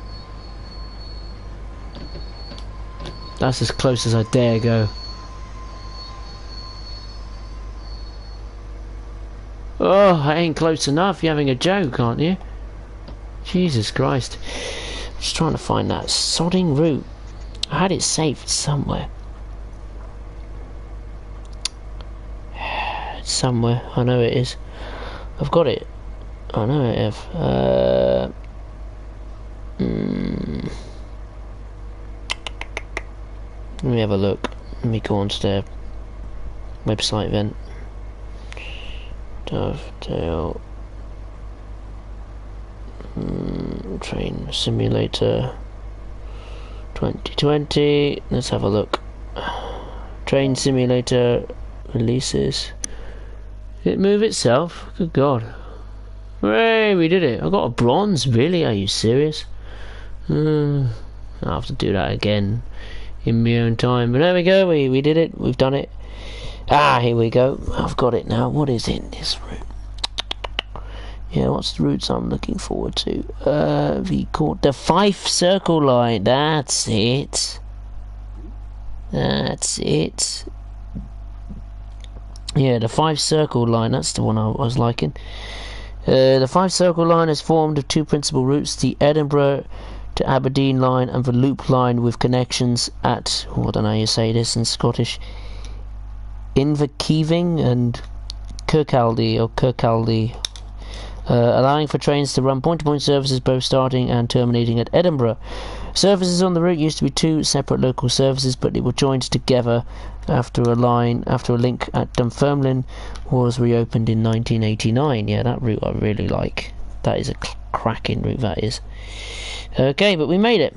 Speaker 1: That's as close as I dare go. Oh, I ain't close enough. You're having a joke, aren't you? Jesus Christ. I'm just trying to find that sodding route. I had it saved somewhere. It's somewhere. I know it is. I've got it. I know I have. Let me have a look. Let me go onto their website then. Dovetail Train Simulator 2020. Let's have a look. Train Simulator releases. Did it move itself? Good God. Hooray, we did it. I got a bronze. Really? Are you serious? I'll have to do that again in my own time. But there we go. We did it. We've done it. Ah, here we go. I've got it now. What is in this route? Yeah, what's the routes I'm looking forward to? The Fife Circle Line. That's it. That's it. Yeah, the Fife Circle Line. That's the one I was liking. The Fife Circle Line is formed of 2 principal routes: the Edinburgh to Aberdeen line and the Loop line, with connections at, I don't know how you say this in Scottish, Inverkeithing and Kirkcaldy, allowing for trains to run point-to-point services both starting and terminating at Edinburgh. Services on the route used to be two separate local services, but they were joined together after a link at Dunfermline was reopened in 1989. Yeah, that route I really like. That is a cracking route, that is. Okay, but we made it.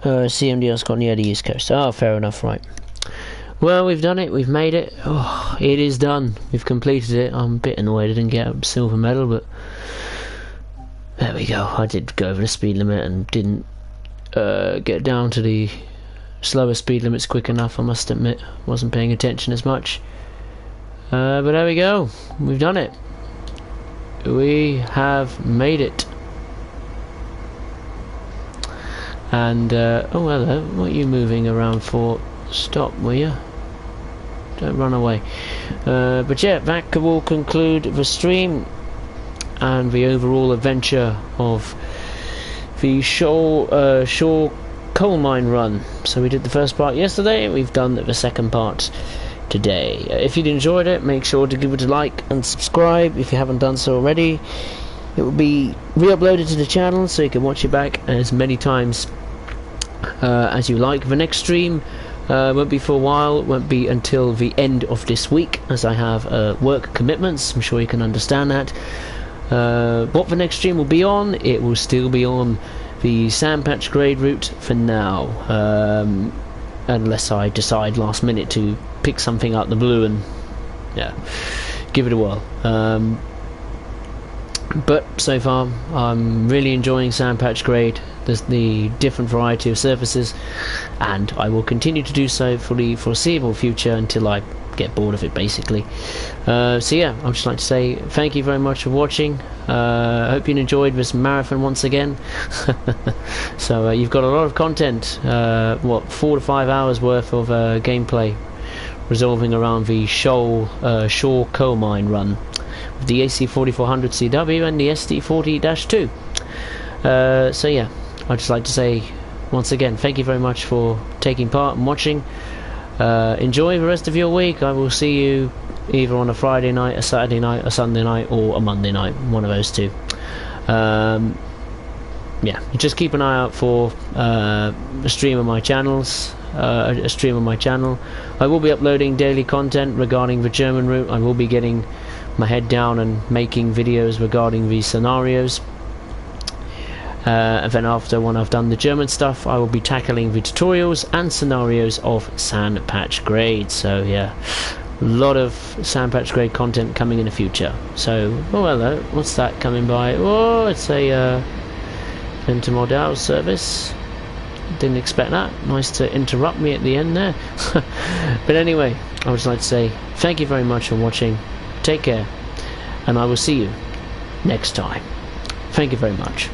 Speaker 1: CMD Scotland, yeah, the East Coast. Oh, fair enough, right. Well, we've done it, we've made it. Oh, it is done. We've completed it. I'm a bit annoyed I didn't get a silver medal, but there we go. I did go over the speed limit and didn't get down to the slower speed limits quick enough, I must admit. Wasn't paying attention as much. But there we go. We've done it. We have made it. And, oh hello, what are you moving around for? Stop, will you? Don't run away. But yeah, that will conclude the stream and the overall adventure of the Shore coal mine run. So we did the first part yesterday, we've done the second part today. If you'd enjoyed it, make sure to give it a like and subscribe if you haven't done so already. It will be re-uploaded to the channel so you can watch it back as many times as you like. The next stream won't be for a while, won't be until the end of this week, as I have work commitments. I'm sure you can understand that. What the next stream will be on, it will still be on the Sandpatch Grade route for now, unless I decide last minute to pick something out the blue and yeah, give it a whirl. But so far I'm really enjoying Sandpatch Grade. There's the different variety of surfaces, and I will continue to do so for the foreseeable future until I get bored of it, basically. So yeah, I'd just like to say thank you very much for watching. I hope you enjoyed this marathon once again. So you've got a lot of content, what, 4 to 5 hours worth of gameplay resolving around the Shore coal mine run with the AC4400 CW and the SD40-2. So yeah, I'd just like to say once again thank you very much for taking part and watching. Enjoy the rest of your week. I will see you either on a Friday night, a Saturday night, a Sunday night, or a Monday night, one of those two. Yeah, just keep an eye out for a stream on my channels. I will be uploading daily content regarding the German route. I will be getting my head down and making videos regarding these scenarios. And then after, when I've done the German stuff, I will be tackling the tutorials and scenarios of Sandpatch Grade. So yeah, a lot of Sandpatch Grade content coming in the future. So, oh hello, what's that coming by? Oh, it's a Intermodal service. Didn't expect that. Nice to interrupt me at the end there. But anyway, I would just like to say thank you very much for watching. Take care, and I will see you next time. Thank you very much.